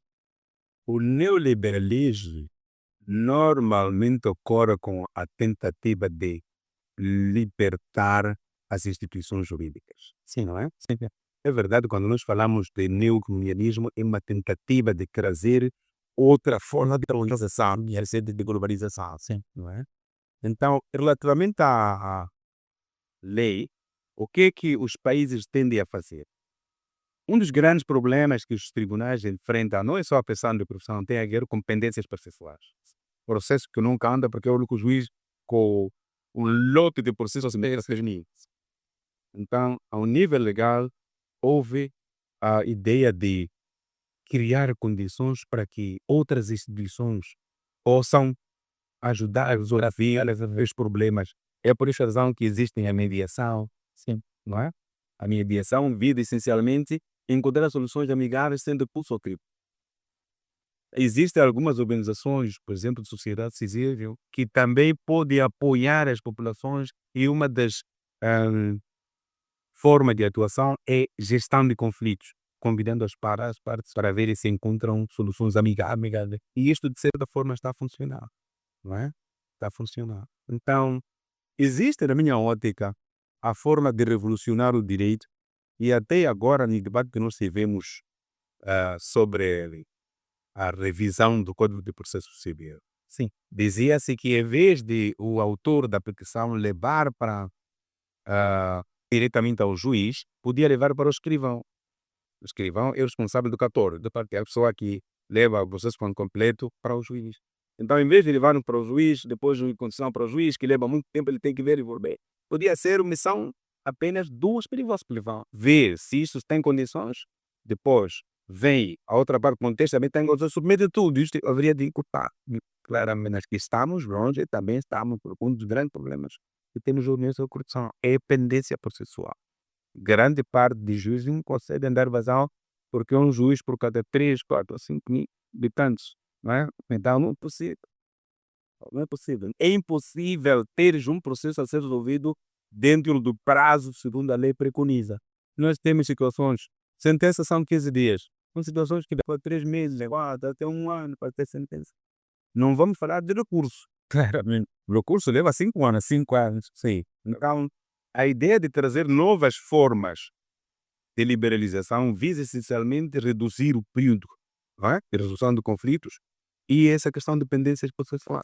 O neoliberalismo normalmente ocorre com a tentativa de libertar as instituições jurídicas. Sim, não é? Sim. É verdade, quando nós falamos de neocolonialismo, é uma tentativa de trazer outra forma de organização, de globalização. Sim. Não é? Então, relativamente à lei, o que é que os países tendem a fazer? Um dos grandes problemas que os tribunais enfrentam, não é só a questão de corrupção, tem a ver com pendências processuais. Processo que nunca anda porque é o único juiz com um lote de processos reunidos. Então, ao nível legal, houve a ideia de criar condições para que outras instituições possam ajudar a resolver os problemas. É por essa razão que existe a mediação. Sim. Não é? A mediação visa essencialmente encontrar soluções amigáveis sem recurso ao crime. Existem algumas organizações, por exemplo, de sociedade civil, que também podem apoiar as populações e uma das formas de atuação é gestão de conflitos, convidando as partes para ver se encontram soluções amigáveis. E isto, de certa forma, está a funcionar. Não é? Está a funcionar. Então, existe, na minha ótica, a forma de revolucionar o direito e até agora, no debate que nós tivemos sobre a revisão do Código de Processo Civil, Sim. dizia-se que, em vez de o autor da petição levar para diretamente ao juiz, podia levar para o escrivão. O escrivão é o responsável do cartório, da parte da pessoa que leva o processo por completo para o juiz. Então, em vez de levar para o juiz, depois de condição para o juiz, que leva muito tempo, ele tem que ver e volver. Podia ser uma missão apenas do escrivão. Ver se isso tem condições, depois vem a outra parte do contexto, também tem condições, submete tudo. Isto haveria de encurtar. Claramente, que estamos longe, também estamos por um dos grandes problemas e temos nessa corrupção. É pendência processual. Grande parte de juízes não conseguem dar vazão porque é um juiz por cada 3, 4 ou 5 mil habitantes. Não é? Então não é possível. Não é possível. É impossível teres um processo a ser resolvido dentro do prazo segundo a lei preconiza. Nós temos situações, sentenças são 15 dias. São situações que levam 3 meses, 4, até 1 ano para ter sentença. Não vamos falar de recurso. Claramente. O recurso leva 5 anos, 5 anos. Sim. Então, a ideia de trazer novas formas de liberalização visa essencialmente reduzir o período, não é? De resolução de conflitos e essa questão de pendências processuais.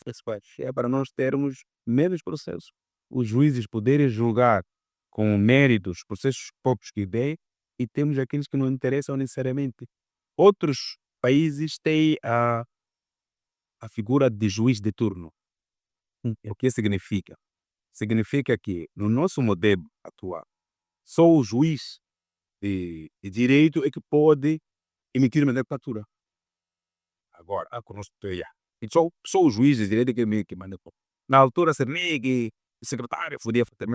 É para nós termos menos processos. Os juízes poderem julgar com méritos processos poucos que dêem e temos aqueles que não interessam necessariamente. Outros países têm a figura de juiz de turno. O que significa? Significa que no nosso modelo atual, só o juiz de direito é que pode emitir uma captura. Agora, a Constituição. E só o juiz de direito que manda. Na altura, Cernig, o secretário,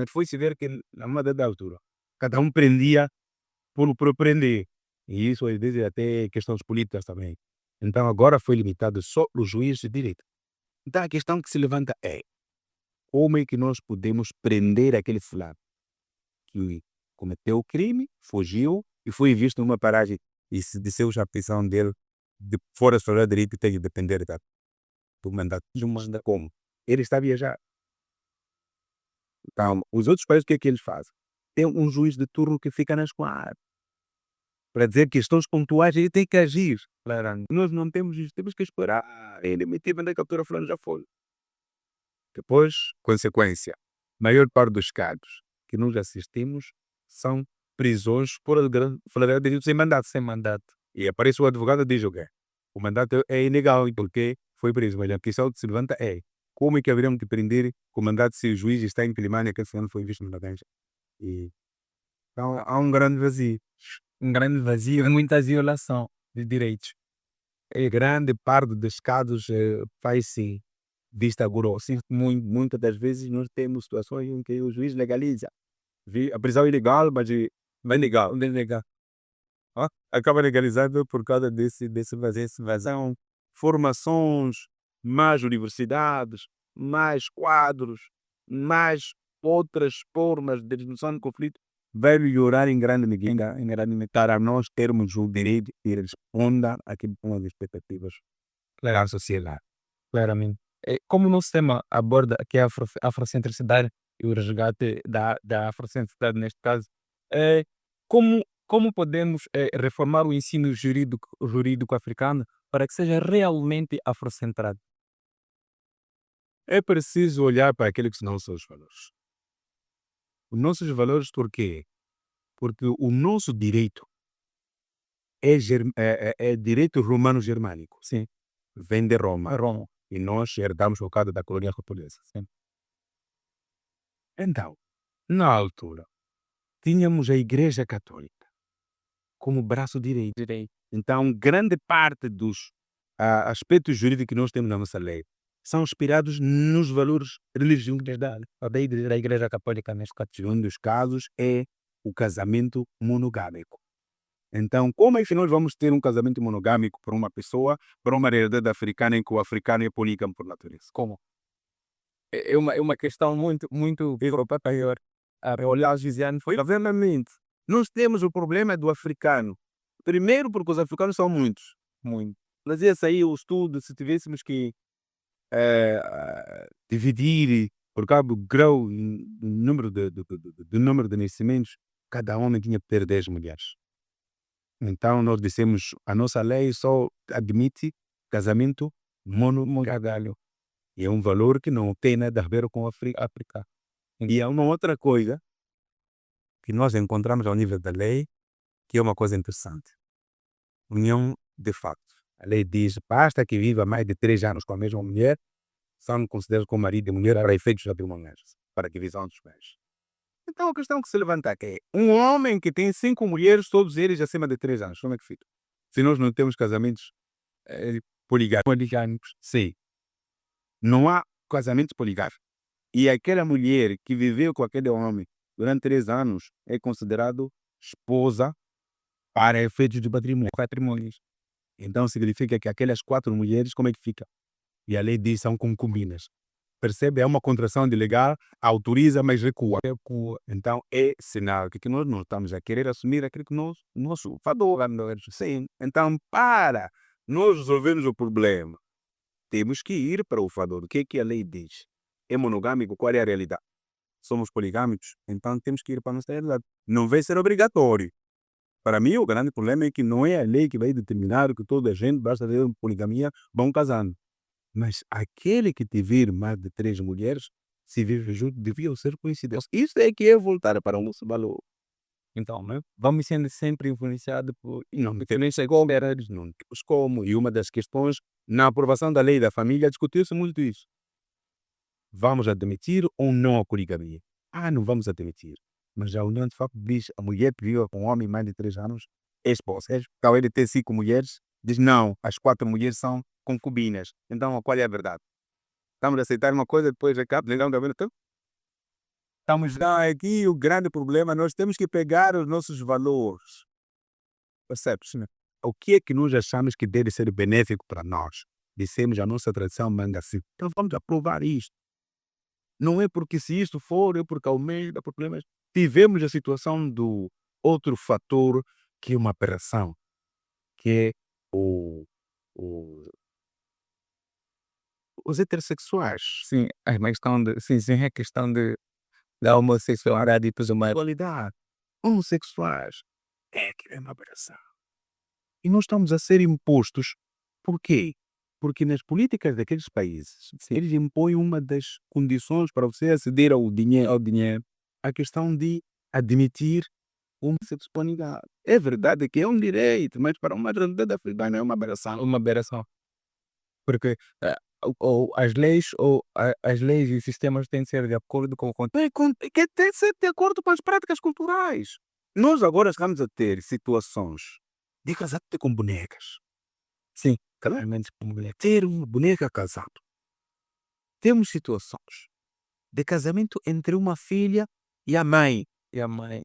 foi-se ver que na uma dada altura, cada um prendia por prender. E isso às vezes até questões políticas também. Então agora foi limitado só os juízes de direito. Então a questão que se levanta é como é que nós podemos prender aquele fulano que cometeu o crime, fugiu e foi visto numa paragem e se disseu a prisão dele de fora da direito tem que depender do mandato. Como? Ele está a viajar. Então, os outros países o que é que eles fazem? Tem um juiz de turno que fica na esquadra para dizer questões pontuais ele tem que agir. Claro. Nós não temos isso, temos que esperar ele emitir a captura fulano já foi. Depois, consequência, maior parte dos casos que nós assistimos são prisões por flagrante delito sem mandato. Sem mandato. E aparece o advogado e diz o quê? O mandato é ilegal porque foi preso. Mas a questão que se levanta é como é que haveremos de prender com mandato se o juiz está em Quilimane que esse ano foi visto na Ganja? E então há um grande vazio. Um grande vazio e muita violação de direitos. E grande parte dos casos faz-se vista grossa. Muitas das vezes nós temos situações em que o juiz legaliza. A prisão ilegal, mas não é legal. Não é legal. Acaba legalizado por causa desse vazão. Formações, mais universidades, mais quadros, mais outras formas de resolução de conflito vai melhorar em grande medida para nós termos o direito que responda àquilo que são as expectativas da sociedade. Claramente. Como o nosso tema aborda aqui a afrocentricidade e o resgate da afrocentricidade neste caso, como podemos reformar o ensino jurídico africano para que seja realmente afrocentrado? É preciso olhar para aquilo que são os nossos valores. Os nossos valores por quê? Porque o nosso direito é direito romano-germânico. Sim. Vem de Roma. Roma. E nós herdamos por causa da colônia japonesa. Sim. Então, na altura, tínhamos a Igreja Católica como braço direito. Então, grande parte dos aspectos jurídicos que nós temos na nossa lei são inspirados nos valores religiosos da Igreja Católica. Neste caso, um dos casos é o casamento monogâmico. Então, como é que nós vamos ter um casamento monogâmico para uma pessoa, para uma realidade africana em que o africano é polígamo por natureza? Como? É uma questão muito maior. Olhar os vizianos foi obviamente. Nós temos o problema do africano. Primeiro porque os africanos são muitos. Muito. Mas esse aí o estudo, se tivéssemos que dividir por cabo grau do número de nascimentos, cada homem tinha que ter 10 mulheres. Então nós dissemos, a nossa lei só admite casamento monogâmico. E é um valor que não tem nada a ver com a África. E há uma outra coisa que nós encontramos ao nível da lei, que é uma coisa interessante. União de facto. A lei diz, basta que viva mais de 3 anos com a mesma mulher, são considerados como marido e mulher para efeitos matrimoniais, para a divisão dos bens. Então a questão que se levanta aqui é, um homem que tem 5 mulheres, todos eles acima de 3 anos, como é que fica? Se nós não temos casamentos poligâmicos. Sim. Não há casamentos poligâmicos. E aquela mulher que viveu com aquele homem durante 3 anos é considerado esposa para efeitos de patrimônios. Então significa que aquelas 4 mulheres, como é que fica? E a lei diz são concubinas. Percebe? É uma contração de legal, autoriza, mas recua. Então é sinal que nós não estamos a querer assumir aquilo que nosso fador. Sim. Então, para nós resolvermos o problema, temos que ir para o fador. O que é que a lei diz? É monogâmico? Qual é a realidade? Somos poligâmicos? Então temos que ir para a nossa realidade. Não vai ser obrigatório. Para mim, o grande problema é que não é a lei que vai determinar que toda a gente, basta ter poligamia, vão casando. Mas aquele que tiver mais de 3 mulheres, se vive junto, deviam ser coincidências. Isso é que é voltar para o nosso valor. Então, né? Vamos sendo sempre influenciados por E não temos como, não temos como. E uma das questões, na aprovação da lei da família, discutiu-se muito isso. Vamos admitir ou não a poligamia? Não vamos admitir. Mas a união de facto diz a mulher que vive com um homem mais de 3 anos é esposa. Então ele tem 5 mulheres, diz não, as 4 mulheres são concubinas. Então qual é a verdade? Estamos a aceitar uma coisa, depois acaba, não, então, estamos lá aqui, o grande problema, nós temos que pegar os nossos valores. Percebes? Né? O que é que nós achamos que deve ser benéfico para nós? Dissemos a nossa tradição manga assim. Então vamos aprovar isto. Não é porque se isto for, é porque ao meio da problema. Tivemos a situação do outro fator que é uma aberração, que é o, o- os heterossexuais. sim, é uma questão de, sim, sim, é questão de da homossexualidade e tudo mais. Qualidade. Homossexuais. É que é uma aberração. E nós estamos a ser impostos. Por quê? Porque nas políticas daqueles países, eles impõem uma das condições para você aceder ao dinheiro, a questão de admitir homossexualidade. É verdade que é um direito, mas para uma realidade africana é uma aberração. Uma aberração. Porque ou as leis e sistemas têm de ser de acordo com o contexto. Que tem que ser de acordo com as práticas culturais. Nós agora estamos a ter situações de casar-te com bonecas. Sim, Claramente, ter uma boneca casado. Temos situações de casamento entre uma filha e a mãe. e a mãe.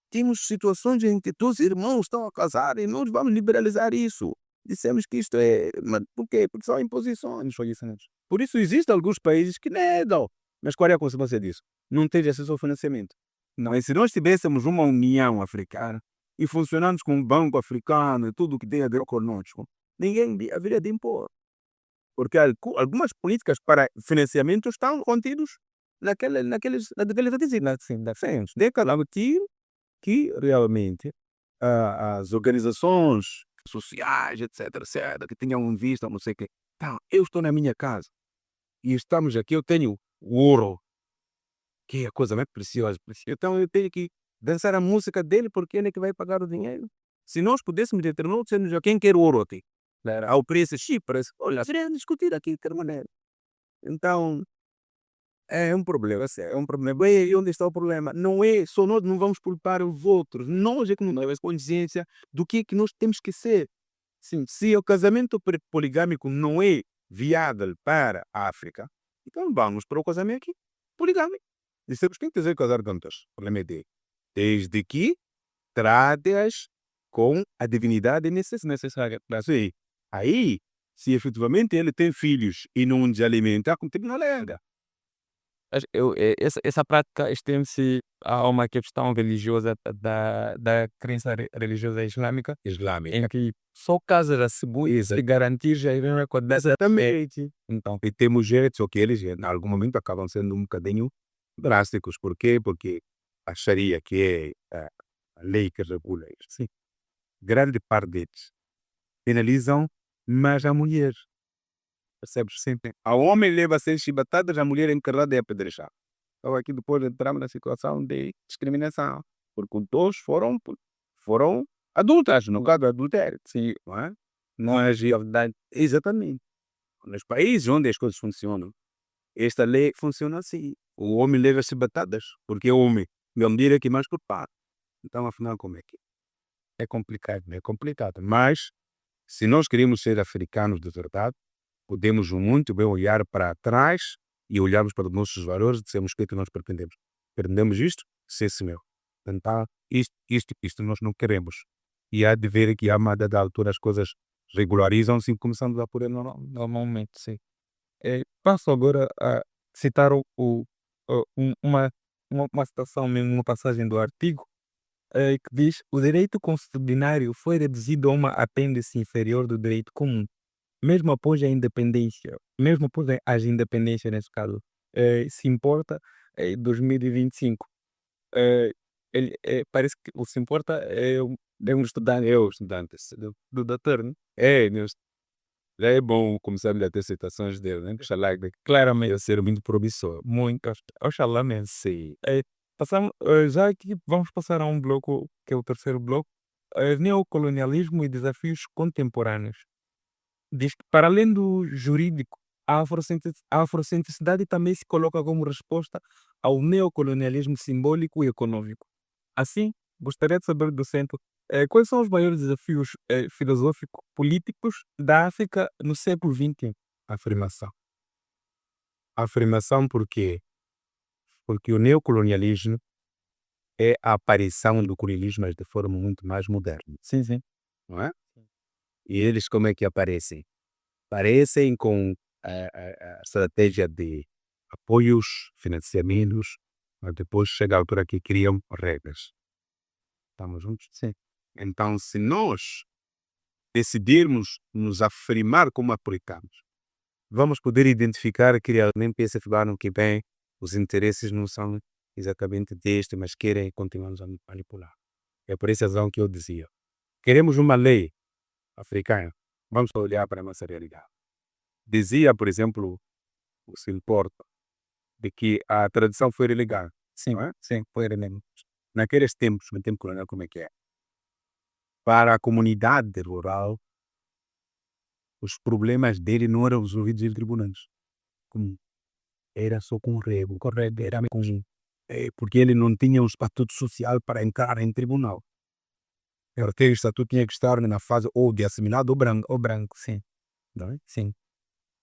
Temos situações em que dois irmãos estão a casar e nós vamos liberalizar isso. Dissemos que isto é. Mas por quê? Porque são imposições. Por isso existem alguns países que negam. Mas qual é a consequência disso? Não ter acesso ao financiamento. Não, Mas se nós tivéssemos uma União Africana e funcionamos com um banco africano e tudo o que tem a ver conosco, ninguém haveria de impor. Porque algumas políticas para financiamento estão contidos naqueles requisitos. sim, Sim, de garantir que realmente as organizações sociais, etc., que tenham em vista, não sei o quê. Então, eu estou na minha casa e estamos aqui, eu tenho o ouro, que é a coisa mais preciosa. Então, eu tenho que dançar a música dele porque ele é que vai pagar o dinheiro. Se nós pudéssemos determinar, dizendo quem quer o ouro aqui, ao preço X, parece, olha, seria discutir aqui de qualquer maneira. Então, é um problema, é um problema. E onde está o problema? Não é só nós não vamos culpar os outros. Nós é que não temos consciência do que é que nós temos que ser. Sim, se o casamento poligâmico não é viável para a África, então vamos para o casamento aqui, poligâmico. Dissemos quem quiser casar tantas, o problema é dele. Desde que trate-as com a divinidade necessária. Sim. Aí, se efetivamente ele tem filhos e não os alimenta, continua alega. essa prática estende-se a uma questão religiosa da crença religiosa islâmica, em que só casas a se garantir já é com Exatamente. então, E temos jeitos, só que eles em algum momento acabam sendo um bocadinho drásticos. Por quê? Porque a Sharia, que é a lei que regula isso, sim, grande parte deles penalizam mais a mulher. Percebes? Sempre. O homem leva 6 chibatadas, a mulher é encarregada e apedrejada. Então aqui depois entramos na situação de discriminação. Porque os dois foram adultas, no caso do adultério. Sim, não é? não é verdade. Exatamente. Nos países onde as coisas funcionam, esta lei funciona assim. O homem leva chibatadas, porque é homem. Meu mulher é que mais culpado. Então, afinal, como é que é? É complicado, é complicado. Mas, se nós queremos ser africanos de verdade, podemos muito bem olhar para trás e olharmos para os nossos valores e dissemos o que é que nós pretendemos. Pretendemos isto? Sim, senhor. Então, isto nós não queremos. E há de ver que a uma dada altura as coisas regularizam-se e começamos a pôr Normalmente, sim. Passo agora a citar uma citação mesmo, uma passagem do artigo, que diz: "O direito consuetudinário foi reduzido a uma apêndice inferior do direito comum, mesmo após a independência", mesmo após as independências, nesse caso, se importa, 2025. Eh, parece que o se importa é um estudante, é o estudante. do doutor, né? Já é bom começarmos a ter citações dele, né? Oxalá que Claramente, ia ser muito promissor. muito, oxalá mesmo. Sim. Já aqui vamos passar a um bloco, que é o terceiro bloco, neocolonialismo e desafios contemporâneos. Diz que, para além do jurídico, a afrocentricidade também se coloca como resposta ao neocolonialismo simbólico e econômico. Assim, gostaria de saber do centro, quais são os maiores desafios filosófico-políticos da África no século XXI? Afirmação. Afirmação por quê? Porque o neocolonialismo é a aparição do colonialismo, mas de forma muito mais moderna, Sim, sim. não é? E eles como é que aparecem? Aparecem com a estratégia de apoios, financiamentos, mas depois chega a altura que criam regras. Estamos juntos? Sim. Então, se nós decidirmos nos afirmar como africanos, vamos poder identificar que realmente esse ano que vem os interesses não são exatamente deste, mas querem continuar nos a manipular. É por essa razão que eu dizia, queremos uma lei africana, vamos olhar para a nossa realidade. Dizia, por exemplo, o Sil Porta, de que a tradição foi relegada, Sim, não é? sim, foi mesmo. Naqueles tempos, no tempo colonial, como é que é? Para a comunidade rural, os problemas dele não eram resolvidos em tribunais. Como era só com rego, correto, era com, porque ele não tinha um estatuto social para entrar em tribunal. Porque o estatuto tinha que estar na fase ou de assimilado O branco, sim, não é? sim.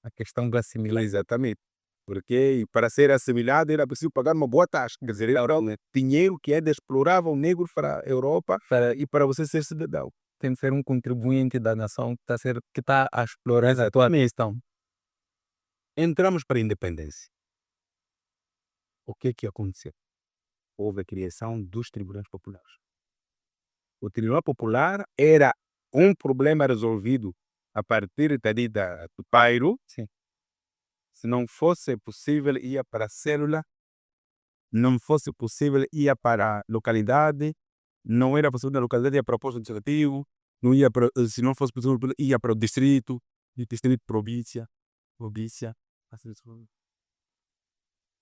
A questão da assimilação. Exatamente. Porque para ser assimilado era preciso pagar uma boa taxa. Quer dizer, era dinheiro que ainda explorava o negro para a Europa e para você ser cidadão. Tem de ser um contribuinte da nação que está a explorar essa tua questão. Entramos para a independência. O que aconteceu? Houve a criação dos tribunais populares. O tribunal popular era um problema resolvido a partir dali do bairro. Sim. Se não fosse possível, ia para a célula. Não fosse possível, ia para a localidade. Não era possível na localidade, ia para o posto administrativo. Não ia para, se não fosse possível, ia para o distrito. Distrito, província.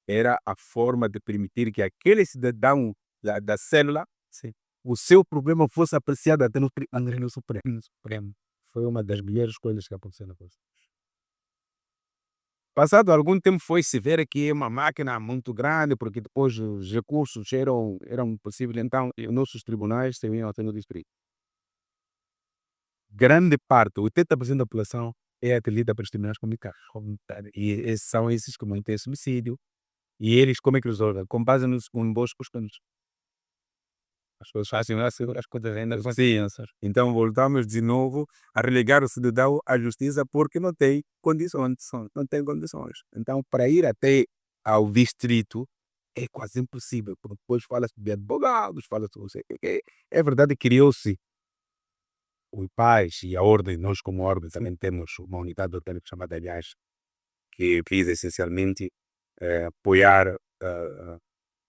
Era a forma de permitir que aquele cidadão da célula, Sim. o seu problema fosse apreciado até no Tribunal Supremo. Foi uma das melhores coisas que aconteceu na coisa. Passado algum tempo foi-se ver que é uma máquina muito grande, porque depois os recursos eram possíveis, então os nossos tribunais serviam até no distrito. Grande parte, 80% da população é atendida pelos tribunais comunitários. E são esses que não têm subsídio. E eles como é que resolvem? Com base nos bons costumes. As coisas fazem as coisas ainda são crianças. Então voltamos de novo a relegar o cidadão à justiça porque não tem condições. Não tem condições. Então, para ir até ao distrito é quase impossível, porque depois fala-se de advogados, fala-se não sei o quê. É verdade que criou-se os pais e a ordem, nós como ordem também temos uma unidade orgânica chamada aliás, que visa essencialmente apoiar,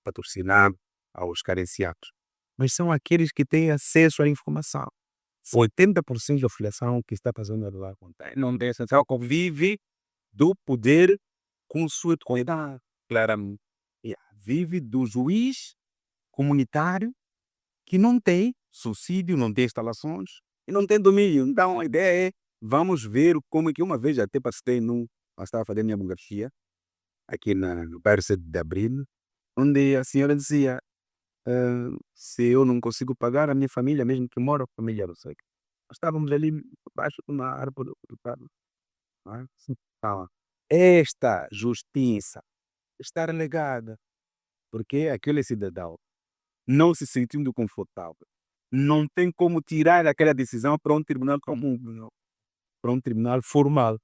patrocinar aos carenciados. Mas são aqueles que têm acesso à informação. 80% da população que está fazendo lá não tem acesso, vive do poder consuetudinário, claramente. Vive do juiz comunitário que não tem subsídio, não tem instalações e não tem domínio. Então a ideia é, vamos ver como é que uma vez até passei estava fazendo minha biografia aqui no bairro 7 de Abril, onde a senhora dizia, se eu não consigo pagar, a minha família, mesmo que mora, a família não sei. Nós estávamos ali embaixo de uma árvore, não é? Sim. Tá. esta justiça está relegada, porque aquele cidadão não se sentindo confortável, não tem como tirar aquela decisão para um tribunal comum, para um tribunal formal.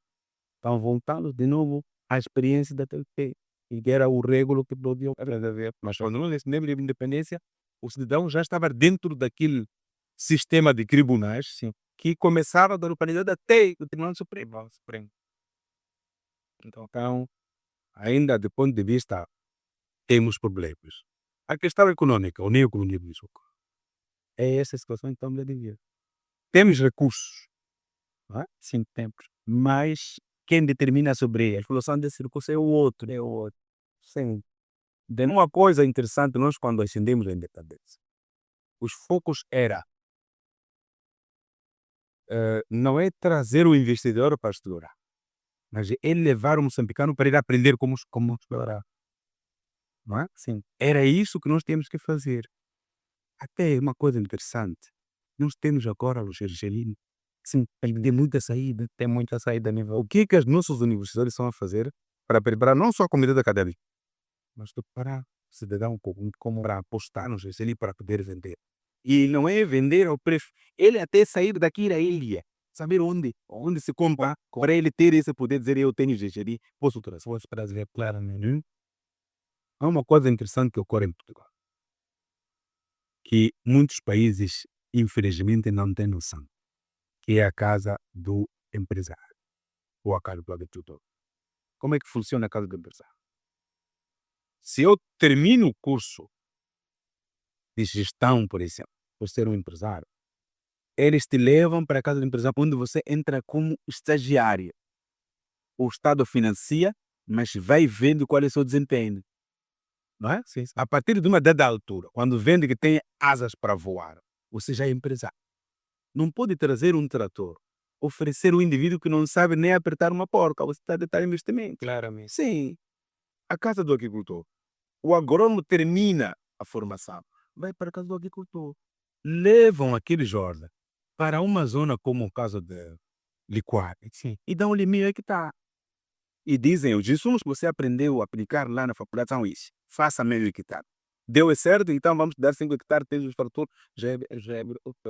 Estão voltando de novo à experiência da TLP, e que era o regulo que podiam ver. Mas quando nós nesse de independência, o cidadão já estava dentro daquele sistema de tribunais, sim, que começava da localidade até o Tribunal Supremo. Então, ainda do ponto de vista, temos problemas. A questão econômica, o neocolonialismo, é essa situação então de viver. Temos recursos, não é? Sim, temos. Mas quem determina sobre a exploração desse recurso é o outro. É o outro. Sim. De uma coisa interessante, nós quando ascendemos a independência, os focos era não é trazer o investidor para explorar, mas é levar o moçambicano para ir aprender como explorar. Não é? Sim. Era isso que nós temos que fazer. Até uma coisa interessante, nós temos agora os argelinos, sim, tem muita saída. Tem muita saída a nível. O que as nossas universidades estão a fazer para preparar não só a comunidade académica, mas preparar o cidadão como para apostar nos argelinos para poder vender. E não é vender ao preço, ele até sair daqui da ilha, saber onde se compra, para ele ter esse poder de dizer eu tenho gergelim, posso trazer claramente. Há uma coisa interessante que ocorre em Portugal, que muitos países, infelizmente, não têm noção, que é a casa do empresário, ou a casa do agricultor. Como é que funciona a casa do empresário? Se eu termino o curso de gestão, por exemplo, por ser um empresário, eles te levam para a casa do empresário, onde você entra como estagiário. O Estado financia, mas vai vendo qual é o seu desempenho. Não é? Sim. A partir de uma dada altura, quando vende que tem asas para voar, você já é empresário. Não pode trazer um trator, oferecer um indivíduo que não sabe nem apertar uma porca, você está a dar investimento. Claramente. Sim. A casa do agricultor. O agrônomo termina a formação, vai para a casa do agricultor. Levam aquele jovem para uma zona como o caso de Liquar, sim, e dão-lhe 1.000 hectares. E dizem, os insumos que você aprendeu a aplicar lá na faculdade são isso. Faça 1.000 hectares. Deu certo, então vamos dar 5 hectares, tens os tratores,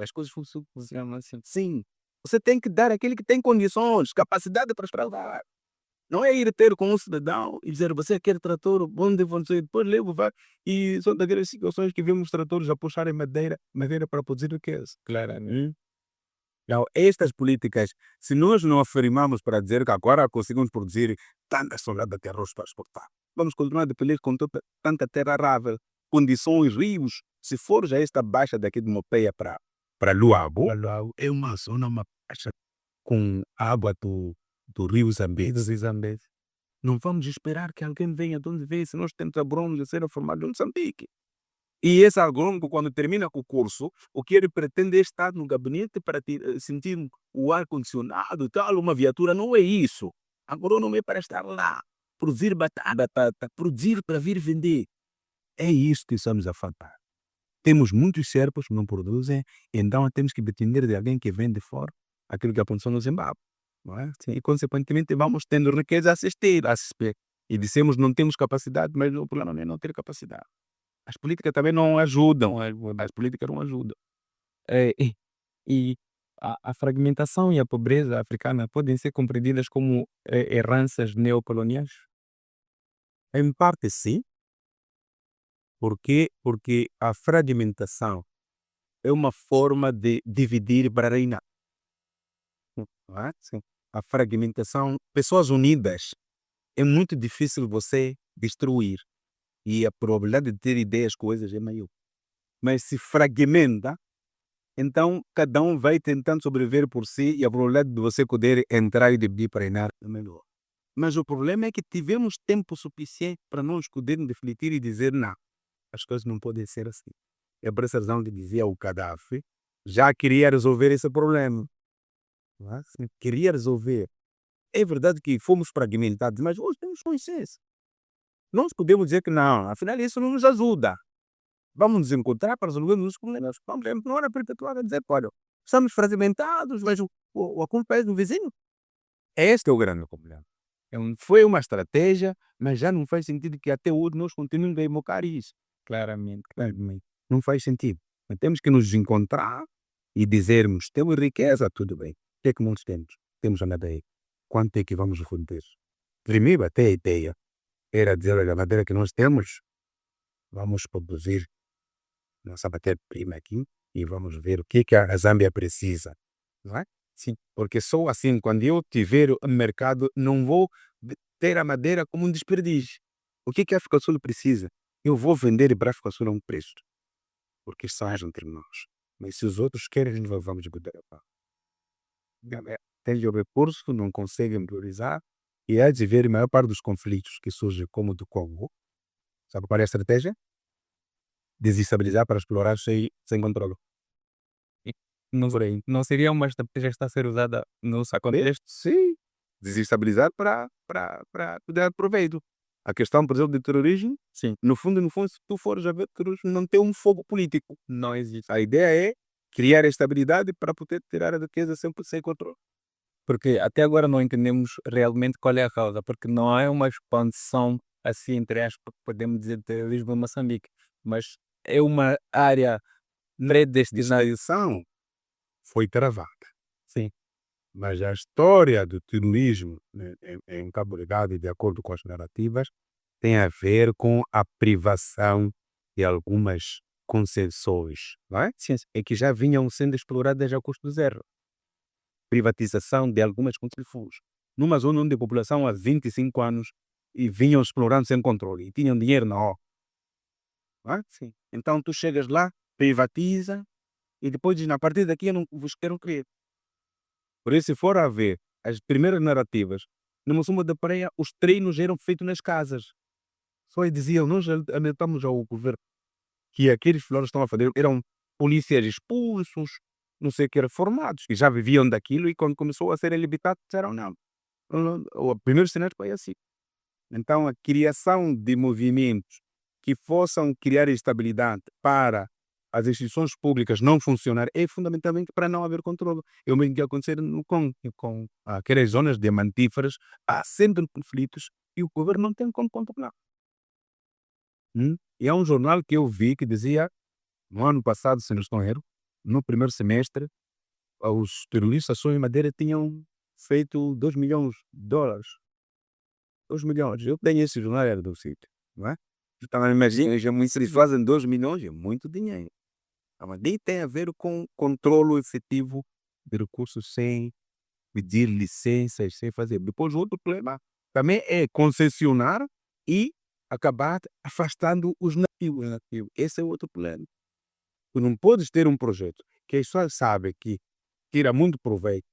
as coisas funcionam assim. Sim, você tem que dar aquele que tem condições, capacidade para explorar. Não é ir ter com um cidadão e dizer, você quer trator, onde você depois levo, vai. E são daquelas situações que vemos tratores a puxarem madeira para produzir riqueza. Claro, né? Então, estas políticas, se nós não afirmamos para dizer que agora conseguimos produzir tantas toneladas de arroz para exportar, vamos continuar a depender com tanta terra arável, condições, rios. Se for já esta baixa daqui de Mopeia para Luabo, é uma zona, uma baixa com água do rio Zambeze. Não vamos esperar que alguém venha de onde vem, se nós temos agrônomos a ser formados em Moçambique. E esse agrônomo, quando termina com o curso, o que ele pretende é estar no gabinete para sentir o ar-condicionado e tal, uma viatura. Não é isso. Agrônomo é para estar lá, produzir batata, produzir para vir vender. É isso que estamos a faltar. Temos muitos serpos que não produzem, então temos que depender de alguém que vem de fora aquilo que aconteceu no Zimbábue. Não é? Sim, e, consequentemente, vamos tendo riqueza a assistir. E dissemos não temos capacidade, mas o problema não é não ter capacidade. As políticas também não ajudam. As políticas não ajudam. E a fragmentação e a pobreza africana podem ser compreendidas como heranças neocoloniais? Em parte, sim. Porque a fragmentação é uma forma de dividir para reinar. Não é? Sim. A fragmentação, pessoas unidas, é muito difícil você destruir. E a probabilidade de ter ideias, coisas é maior. Mas se fragmenta, então cada um vai tentando sobreviver por si e a probabilidade de você poder entrar e dividir para reinar é menor. Mas o problema é que tivemos tempo suficiente para nós podermos refletir e dizer não, as coisas não podem ser assim. É por essa razão que dizia o Gaddafi, já queria resolver esse problema. Não é? Queria resolver. É verdade que fomos fragmentados, mas hoje temos consciência. Nós podemos dizer que não, afinal isso não nos ajuda. Vamos nos encontrar para resolver os problemas. Não era perpetuar a dizer, olha, estamos fragmentados, mas a culpa é do vizinho. Este é o grande problema. Foi uma estratégia, mas já não faz sentido que até hoje nós continuemos a invocar isso. Claramente, claramente. Não faz sentido. Mas temos que nos encontrar e dizermos: temos riqueza, tudo bem. O que é que nós temos? Temos a madeira. Quanto é que vamos vender? Primeiro, até a ideia era dizer: olha, a madeira que nós temos, vamos produzir nossa matéria-prima aqui e vamos ver o que é que a Zâmbia precisa. Não é? Sim. Porque só assim, quando eu tiver o mercado, não vou ter a madeira como um desperdício. O que é que a África do Sul precisa? Eu vou vender para a África do Sul a um preço, porque são entre nós. Mas se os outros querem, nós vamos botar a pau. Tem o recurso, não conseguem priorizar, e há de ver a maior parte dos conflitos que surgem, como o do Congo. Sabe qual é a estratégia? Desestabilizar para explorar sem controle. E não, Por aí. não seria uma estratégia que está a ser usada no nosso contexto? Sim. Desestabilizar para dar proveito. A questão, por exemplo, de terrorismo, Sim. no fundo, se tu fores a ver, terrorismo não tem um fogo político. Não existe. A ideia é criar estabilidade para poder tirar a riqueza sem controle. Porque até agora não entendemos realmente qual é a causa, porque não é uma expansão, assim, entre aspas, podemos dizer, de Lisboa a Moçambique, mas é uma área predestinada. Destinação foi travada. Sim, Mas a história do terrorismo, né, em Cabo Delgado, de acordo com as narrativas, tem a ver com a privação de algumas concessões, não é? sim, sim. E que já vinham sendo exploradas a custo zero. Privatização de algumas concessões. Numa zona onde a população há 25 anos e vinham explorando sem controle e tinham dinheiro na hora. Não é? Sim. Então tu chegas lá, privatiza e depois diz, a partir daqui eu não vos quero crer. Por isso, se for a ver as primeiras narrativas, no Moçumbo da Praia, os treinos eram feitos nas casas. Só diziam, nós alertamos ao governo que aqueles que estão a fazer eram polícias expulsos, não sei o que, reformados, que já viviam daquilo e quando começou a serem limitados, disseram não. O primeiro cenário foi assim. Então, a criação de movimentos que possam criar estabilidade para as instituições públicas não funcionar é fundamentalmente para não haver controle. É o mesmo que acontecer no Congo, com aquelas zonas diamantíferas, há sempre conflitos e o governo não tem como controlar. E há um jornal que eu vi que dizia, no ano passado, se não estou em erro, no primeiro semestre, os terroristas só em Madeira tinham feito 2 milhões de dólares. 2 milhões. Eu tenho esse jornal, era do sítio, não é? Então, imagina, se eles fazem 2 milhões, é muito dinheiro. Mas daí tem a ver com controle efetivo de recursos sem pedir licenças, sem fazer. Depois, o outro problema também é concessionar e acabar afastando os nativos. Esse é outro problema. Tu não podes ter um projeto que as pessoas sabem que tira muito proveito,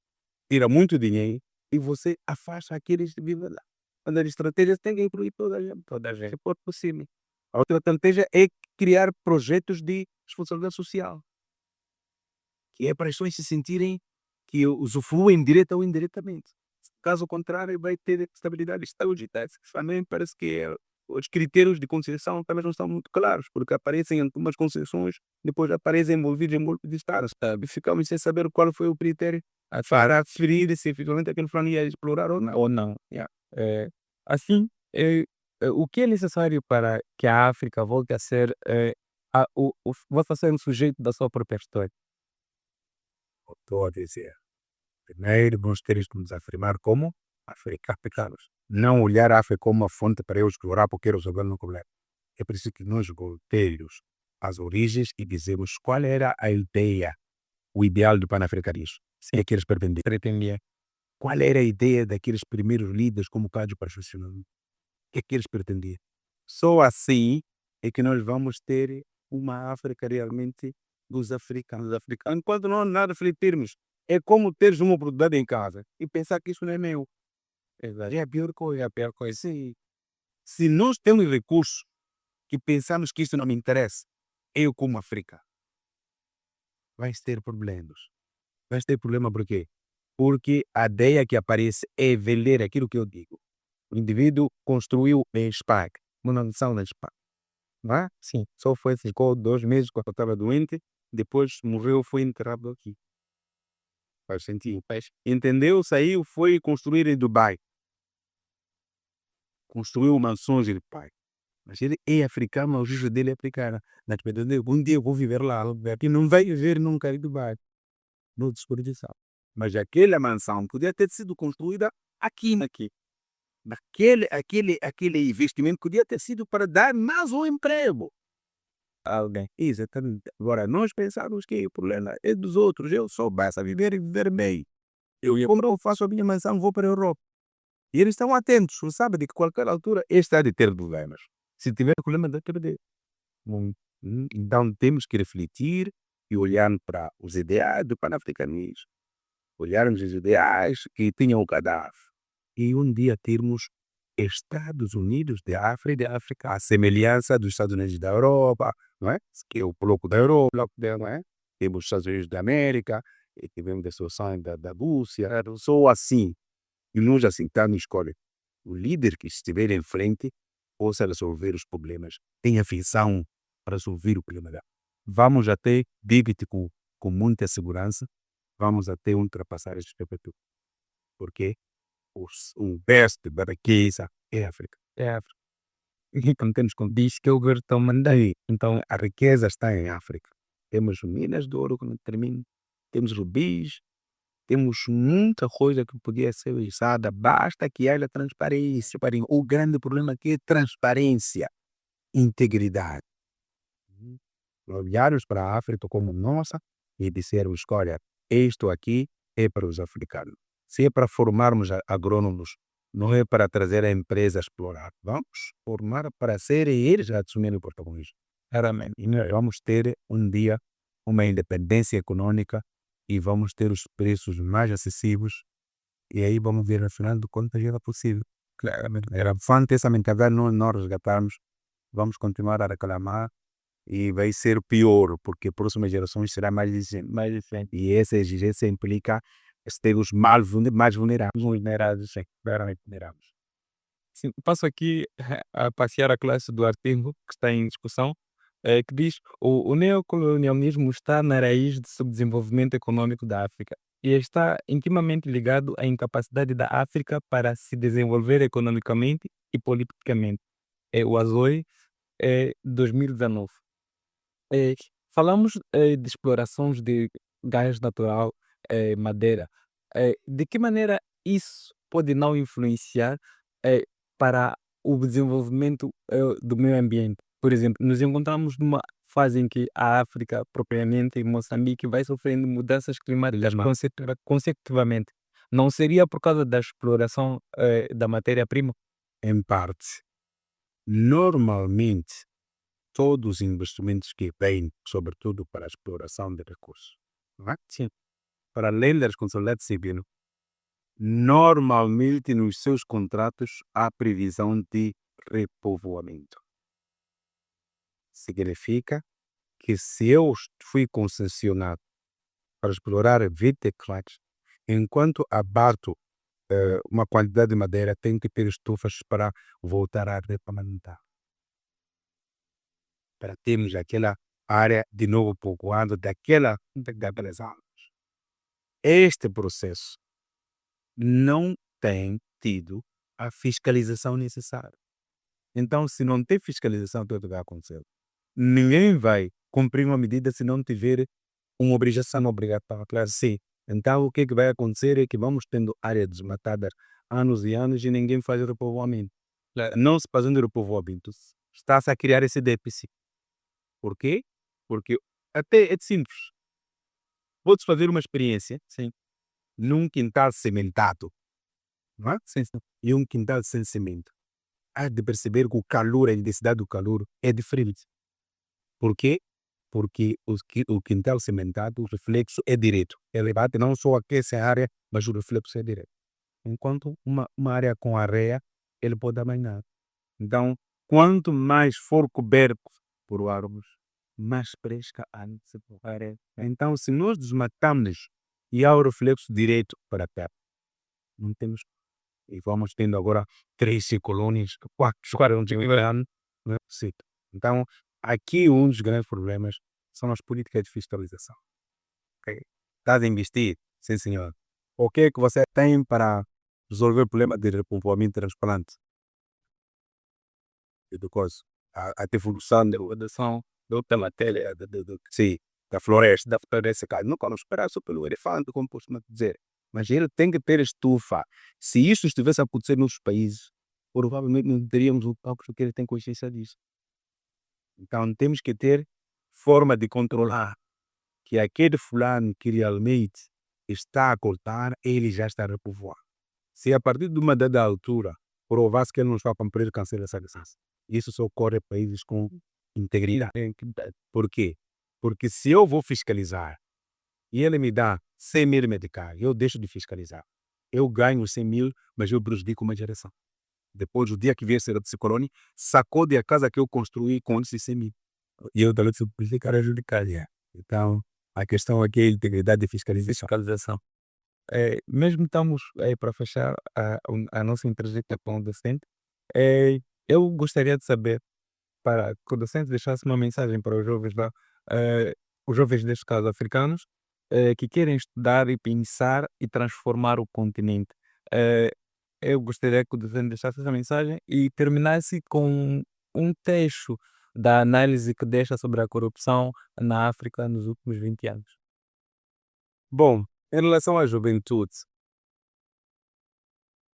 tira muito dinheiro e você afasta aqueles que vivem lá. Quando as estratégias têm que incluir toda a gente. Toda a gente. Se for possível. A outra estratégia é criar projetos de responsabilidade social, que é para as pessoas se sentirem que usufruem direta ou indiretamente. Caso contrário, vai ter estabilidade estabilidade. Também parece que os critérios de concessão também não estão muito claros, porque aparecem algumas concessões, depois aparecem envolvidos em golpe de Estado, sabe? Ficamos sem saber qual foi o critério para aferir se efetivamente aquele plano ia explorar ou não. Ou não. Yeah. Assim, o que é necessário para que a África volte a ser, volte a ser um sujeito da sua própria história? Estou a dizer, primeiro vamos ter isto nos afirmar como africanos. Não olhar a África como uma fonte para eu explorar porque quero resolver o problema. É preciso que nós voltemos às origens e dizemos qual era a ideia, o ideal do panafricanismo. Sim. É que eles pretendiam. Pretendia. Qual era a ideia daqueles primeiros líderes convocados para o funcionamento? O que é que eles pretendiam? Só assim é que nós vamos ter uma África realmente dos africanos. Enquanto não nada refletirmos, é como teres uma propriedade em casa e pensar que isso não é meu. Exato. É a pior coisa. É a pior coisa. Sim. Se nós temos recursos que pensamos que isso não me interessa, eu como africano, vais ter problemas. Vais ter problema por quê? Porque a ideia que aparece é vender aquilo que eu digo. O indivíduo construiu em SPAC, uma mansão na SPAC. Não é? Sim. Só ficou 2 meses quando eu estava doente, depois morreu, foi enterrado aqui. Faz sentido. Entendeu? Saiu, foi construir em Dubai. construiu mansões de pai. Mas ele é africano, a origem dele é africana. Na expectativa de um dia eu vou viver lá, aqui não vai viver nunca em Dubai. No desperdiçar. Mas aquela mansão podia ter sido construída aqui. Aquele investimento podia ter sido para dar mais um emprego a alguém. Exatamente. Agora, nós pensamos que o problema é dos outros. Eu só basta viver e viver bem. Como eu faço a minha mansão, vou para a Europa. E eles estão atentos, sabem de que qualquer altura este há de ter problemas. Se tiver problema, deve ter. Então temos que refletir e olhar para os ideais do panafricanismo, olharmos os ideais que tinham o Gaddafi e um dia termos Estados Unidos de África, a semelhança dos Estados Unidos da Europa, não é? Que é o bloco da Europa, não é? Temos os Estados Unidos da América, e tivemos a solução da Rússia, só assim, e nós assim, tá na escolha. O líder que estiver em frente possa resolver os problemas, tenha visão para resolver o problema. Vamos até viver com muita segurança, vamos até ultrapassar esses perspectivas. Porque o best da riqueza é a África. É a África. E como temos como diz que eu tão mandei. Então a riqueza está em África. Temos minas de ouro que não termina, temos rubis, temos muita coisa que podia ser usada, basta que haja transparência. O grande problema aqui é transparência, integridade. Olharmos para a África como nossa e dissermos, olha, isto aqui é para os africanos. Se é para formarmos agrônomos, não é para trazer a empresa a explorar. Vamos formar para serem eles a assumirem o protagonismo. E nós vamos ter um dia uma independência econômica e vamos ter os preços mais acessíveis e aí vamos ver, afinal de contas, era possível. Claramente. Era fante essa mentalidade, nós resgatarmos, vamos continuar a reclamar e vai ser pior, porque as próximas gerações serão mais exigentes. E essa exigência implica ter os mais vulneráveis, sim, claramente vulneráveis. Sim, passo aqui a passear a classe do artigo que está em discussão, que diz: o neocolonialismo está na raiz do subdesenvolvimento econômico da África e está intimamente ligado à incapacidade da África para se desenvolver economicamente e politicamente. É o ASOE 2019. Eh, Falamos de explorações de gás natural, madeira. De que maneira isso pode não influenciar eh, para o desenvolvimento do meio ambiente? Por exemplo, nos encontramos numa fase em que a África, propriamente em Moçambique, vai sofrendo mudanças climáticas consecutivamente. Não seria por causa da exploração da matéria-prima? Em parte, normalmente, todos os investimentos que vêm, sobretudo para a exploração de recursos, não é? Sim. Para além da responsabilidade civil, normalmente nos seus contratos há previsão de repovoamento. Significa que se eu fui concessionado para explorar 20 hectares, enquanto abato uma quantidade de madeira, tenho que ter estufas para voltar a replementar. Para termos aquela área de novo povoada daquelas áreas. Este processo não tem tido a fiscalização necessária. Então, se não tem fiscalização, tudo vai acontecer. Ninguém vai cumprir uma medida se não tiver uma obrigação obrigatória. Claro, sim. Então, o que é que vai acontecer é que vamos tendo áreas desmatadas anos e anos e ninguém faz o repovoamento. Não se fazendo o repovoamento, está-se a criar esse déficit. Por quê? Porque até é simples. Podes fazer uma experiência, sim, num quintal cimentado, não é? Sim, sim. E um quintal sem cimento. Há de perceber que o calor, a intensidade do calor é diferente. Por quê? Porque o quintal cimentado, o reflexo é direto. Ele bate não só aquece a área, mas o reflexo é direto. Enquanto uma área com areia, ele pode amanhar. Então, quanto mais for coberto por árvores, mais fresca a área. Então, se nós desmatamos e há o reflexo direto para a terra, não temos. E vamos tendo agora 3 colônias, 4 anos. Não é possível. Então, aqui um dos grandes problemas são as políticas de fiscalização. Okay? Estás a investir? Sim, senhor. O que é que você tem para resolver o problema de repovoamento transplante? de coisa, a devolução Produção. da outra matéria, sim, da floresta, cara. Não vamos esperar só pelo elefante, como costuma dizer. Mas ele tem que ter estufa. Se isso estivesse a acontecer nos países, provavelmente não teríamos o palco que ele tem consciência disso. Então temos que ter forma de controlar que aquele fulano que realmente está a cortar, ele já está a repovoar. Se a partir de uma dada altura provar-se que ele não está a cumprir, cancela essa licença. Isso só ocorre em países com integridade. Por quê? Porque se eu vou fiscalizar e ele me dá 100 mil meticais, eu deixo de fiscalizar. Eu ganho 100 mil, mas eu prejudico uma geração. Depois, o dia que vier ser de colônia, sacode a casa que eu construí com esses 100 mil. E eu também sou prejudicar. Então, a questão aqui é a integridade de fiscalização. Mesmo estamos para fechar a nossa entrevista com o docente, eu gostaria de saber, para que o docente deixasse uma mensagem para os jovens lá, os jovens neste caso africanos, que querem estudar e pensar e transformar o continente. Eh, eu gostaria que o docente deixasse essa mensagem e terminasse com um texto da análise que deixa sobre a corrupção na África nos últimos 20 anos. Bom, em relação à juventude,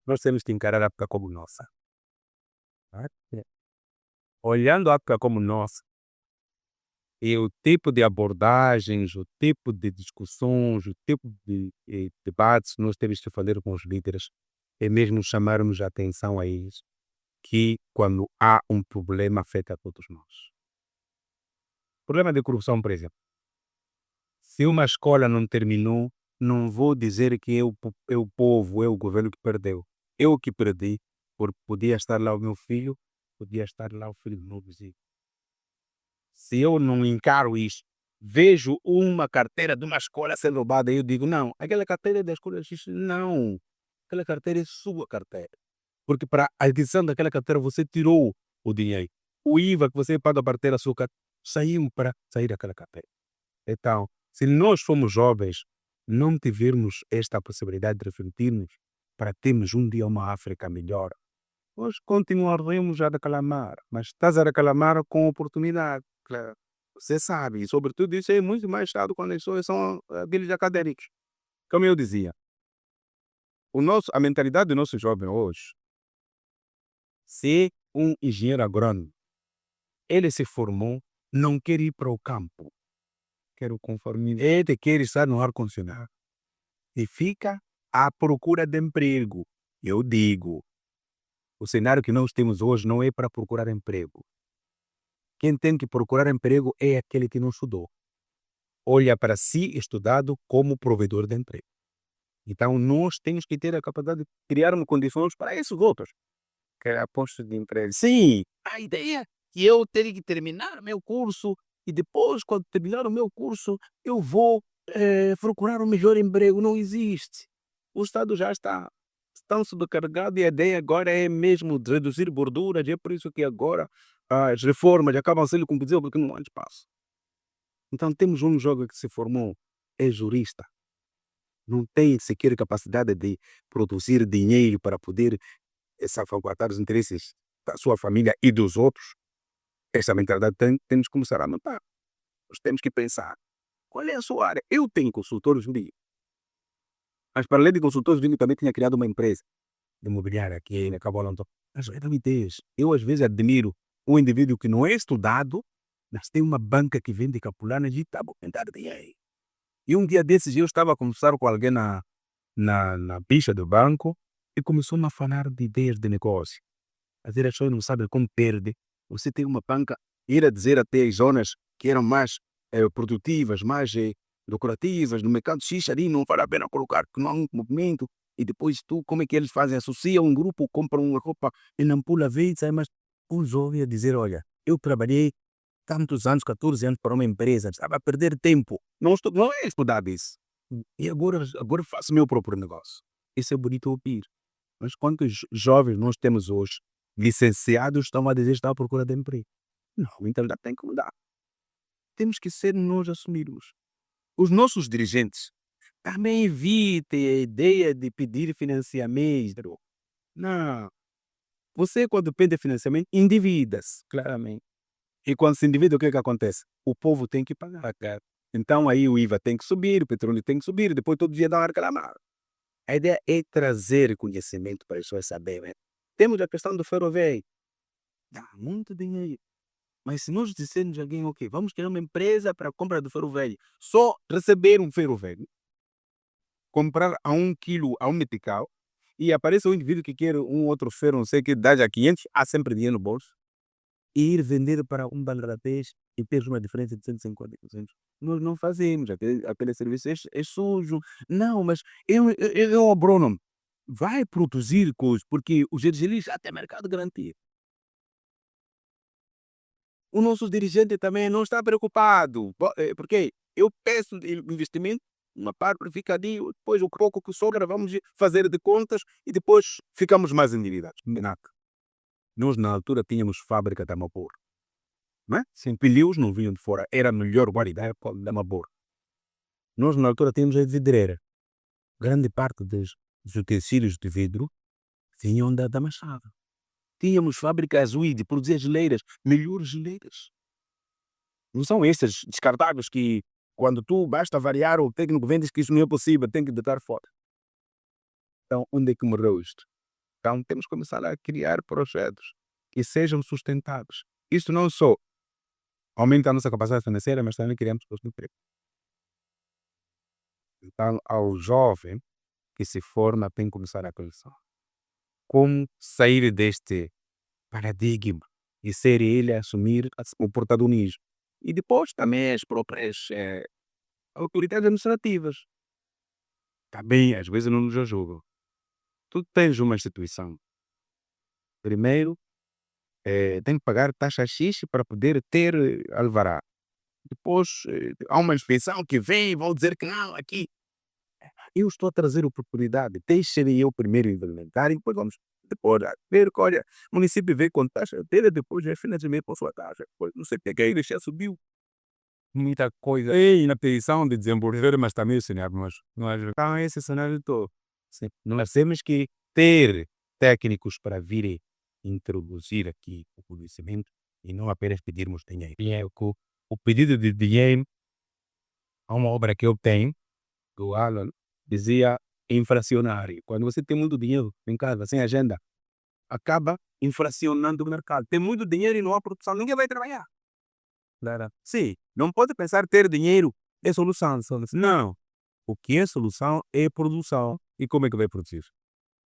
nós temos que encarar a época como nossa. Tá? Olhando a época como nossa, e o tipo de abordagens, o tipo de discussões, o tipo de debates que nós temos que fazer com os líderes, é mesmo chamarmos a atenção a eles, que quando há um problema afeta a todos nós. Problema de corrupção, por exemplo. Se uma escola não terminou, não vou dizer que é o povo, é o governo que perdeu. Eu que perdi, porque podia estar lá o meu filho, podia estar lá o filho do meu vizinho. Se eu não encaro isso, vejo uma carteira de uma escola sendo roubada, eu digo, não, aquela carteira é da escola X, não. Aquela carteira é sua carteira. Porque para a edição daquela carteira você tirou o dinheiro. O IVA que você paga para ter a sua carteira saiu para sair daquela carteira. Então, se nós somos jovens, não tivermos esta possibilidade de refletirmos para termos um dia uma África melhor, nós continuaremos a reclamar, mas estás a reclamar com oportunidade. Claro. Você sabe, e sobretudo isso é muito mais chato quando as pessoas são aqueles acadêmicos. Como eu dizia, a mentalidade do nosso jovem hoje, se um engenheiro agrônomo, ele se formou, não quer ir para o campo, Quero conformismo. ele quer estar no ar-condicionado e fica à procura de emprego. Eu digo, o cenário que nós temos hoje não é para procurar emprego. Quem tem que procurar emprego é aquele que não estudou. Olha para si estudado como provedor de emprego. Então, nós temos que ter a capacidade de criar condições para esses outros. Criar postos de emprego. Sim, a ideia é que eu tenho que terminar meu curso e depois, quando terminar o meu curso, eu vou procurar um melhor emprego. Não existe. O Estado já está tão sobrecarregado e a ideia agora é mesmo de reduzir gorduras. É por isso que agora as reformas acabam sendo cumpridas porque não há espaço. Então temos um jovem que se formou, é jurista, não tem sequer capacidade de produzir dinheiro para poder salvaguardar os interesses da sua família e dos outros. Essa mentalidade temos que começar a notar. Nós temos que pensar, qual é a sua área? Eu tenho consultor jurídico, mas para além de consultor jurídico também tinha criado uma empresa de imobiliária que acabou não. Mas é da ideias. Eu às vezes admiro um indivíduo que não é estudado, mas tem uma banca que vende capulanas e está a tentar dinheiro. E um dia desses eu estava a conversar com alguém na bicha do banco e começou a falar de ideias de negócio. A dizer, as pessoas não sabem como perde. Você tem uma banca, ir a dizer até as zonas que eram mais produtivas, mais lucrativas, no mercado X ali não vale a pena colocar, que não há um movimento. E depois tu, como é que eles fazem? Associam um grupo, compram uma roupa e não pula a vez, mas um jovem a dizer, olha, eu trabalhei tantos anos, 14 anos para uma empresa, estava a perder tempo. Não é estudar isso. E agora faço o meu próprio negócio. Isso é bonito ouvir. Mas quantos jovens nós temos hoje, licenciados, estão a dizer que estão à procura de emprego? Não, então já tem que mudar. Temos que ser nós assumirmos. Os nossos dirigentes também evitem a ideia de pedir financiamento. Não. você quando pede financiamento, endivida-se. Claramente. E quando se endivida, o que é que acontece? O povo tem que pagar. Então aí o IVA tem que subir, o petróleo tem que subir, depois todo dia dá uma reclamar. A ideia é trazer conhecimento para as pessoas saberem. Temos a questão do ferroviário. Dá muito dinheiro. Mas se nós dissermos a alguém, ok, vamos criar uma empresa para a compra do ferro velho, só receber um ferro velho, comprar a 1 quilo, a um metical, e aparece um indivíduo que quer um outro ferro, não sei o que, dá já 500, há sempre dinheiro no bolso, e ir vender para um Bangladesh e ter uma diferença de 150 e 200. Nós não fazemos, aquele serviço é sujo. Não, mas eu agrônomo, vai produzir coisas, porque os gergelis já têm mercado garantido. O nosso dirigente também não está preocupado. Porque eu peço investimento, uma parte fica ali, depois o pouco que sobra vamos fazer de contas e depois ficamos mais endividados. Nada. Nós na altura tínhamos fábrica da Mabor. Não é? Sem pneus não vinham de fora. Era a melhor qualidade da Mabor. Nós na altura tínhamos a vidreira. Grande parte dos utensílios de vidro vinham da Machado. Tínhamos fábrica azul de produzir geleiras, melhores geleiras. Não são esses descartáveis que, quando tu basta variar, o técnico vende que isso não é possível, tem que deitar fora. Então, onde é que morreu isto? Então, temos que começar a criar projetos que sejam sustentáveis. Isso não só aumenta a nossa capacidade financeira, mas também criamos postos de emprego. Então, ao jovem que se forma, tem que começar a pensar como sair deste paradigma e ser ele a assumir o protagonismo. E depois também as próprias autoridades administrativas. Também, às vezes, não nos ajudam. Tu tens uma instituição. Primeiro, tem que pagar taxa X para poder ter alvará. Depois, há uma inspeção que vem e vão dizer que não, aqui. Eu estou a trazer a oportunidade. Deixem eu primeiro implementar e depois vamos. Depois, ver que, olha, o município vê com taxa dele, depois é financiamento com sua taxa. Depois, não sei o que é, ele já subiu. Muita coisa. E na petição de desenvolver, mas também o cenário. Nós então, esse cenário todo. Sim. Nós temos que ter técnicos para virem introduzir aqui o conhecimento e não apenas pedirmos dinheiro. O pedido de dinheiro, há uma obra que eu tenho, do Alan, dizia inflacionário. Quando você tem muito dinheiro em casa, sem agenda, acaba inflacionando o mercado. Tem muito dinheiro e não há produção, ninguém vai trabalhar. Sim, não pode pensar ter dinheiro é solução. Não. O que é solução é produção. E como é que vai produzir?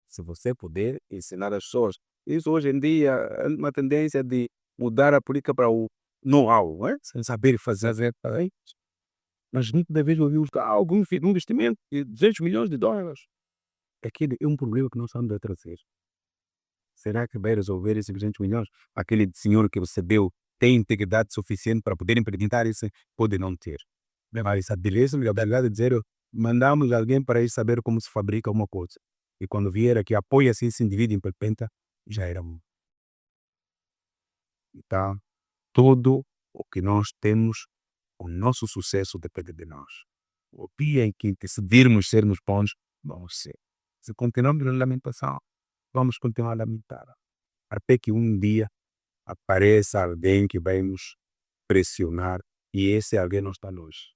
Se você puder ensinar as pessoas. Isso hoje em dia é uma tendência de mudar a política para o know-how, não é? Sem saber fazer. Mas muitas vezes ouvimos algum investimento de 200 milhões de dólares. Aquele é um problema que nós estamos a trazer. Será que vai resolver esses 200 milhões? Aquele senhor que recebeu tem integridade suficiente para poder implementar isso? Pode não ter. Mas a verdade é dizer, mandamos alguém para ir saber como se fabrica uma coisa. E quando vier aqui, apoia-se esse indivíduo implementa, já era muito. Então, tudo o que nós temos, o nosso sucesso depende de nós. O dia em que decidirmos sermos bons, vamos ser. Se continuarmos na lamentação, vamos continuar a lamentar. Até que um dia apareça alguém que vai nos pressionar e esse alguém não está longe.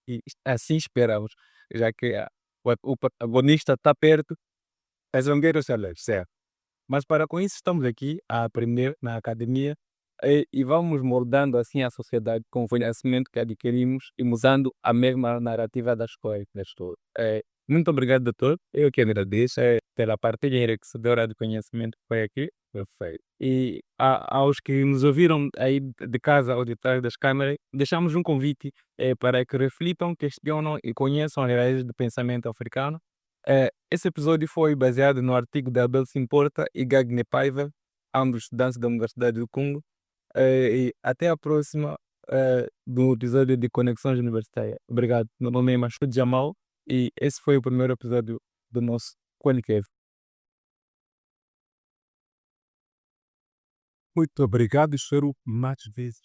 E assim esperamos, já que o protagonista está perto, As mangueiras se alejam, certo? mas para com isso estamos aqui a aprender na academia e vamos moldando assim a sociedade com o conhecimento que adquirimos e usando a mesma narrativa das coisas todas. Muito obrigado, doutor. Eu que agradeço pela partilha enriquecedora de conhecimento que foi aqui. Perfeito. E aos que nos ouviram aí de casa ou de trás das câmeras, deixamos um convite para que reflitam, questionam e conheçam as raízes do pensamento africano. Esse episódio foi baseado no artigo de Abel Simporta e Gagne Paiva, ambos estudantes da Universidade do Congo. E até a próxima do episódio de Conexões Universitárias. Obrigado. Meu nome é Mashoud Jamal e esse foi o primeiro episódio do nosso Qualicave. Muito obrigado e espero mais vezes.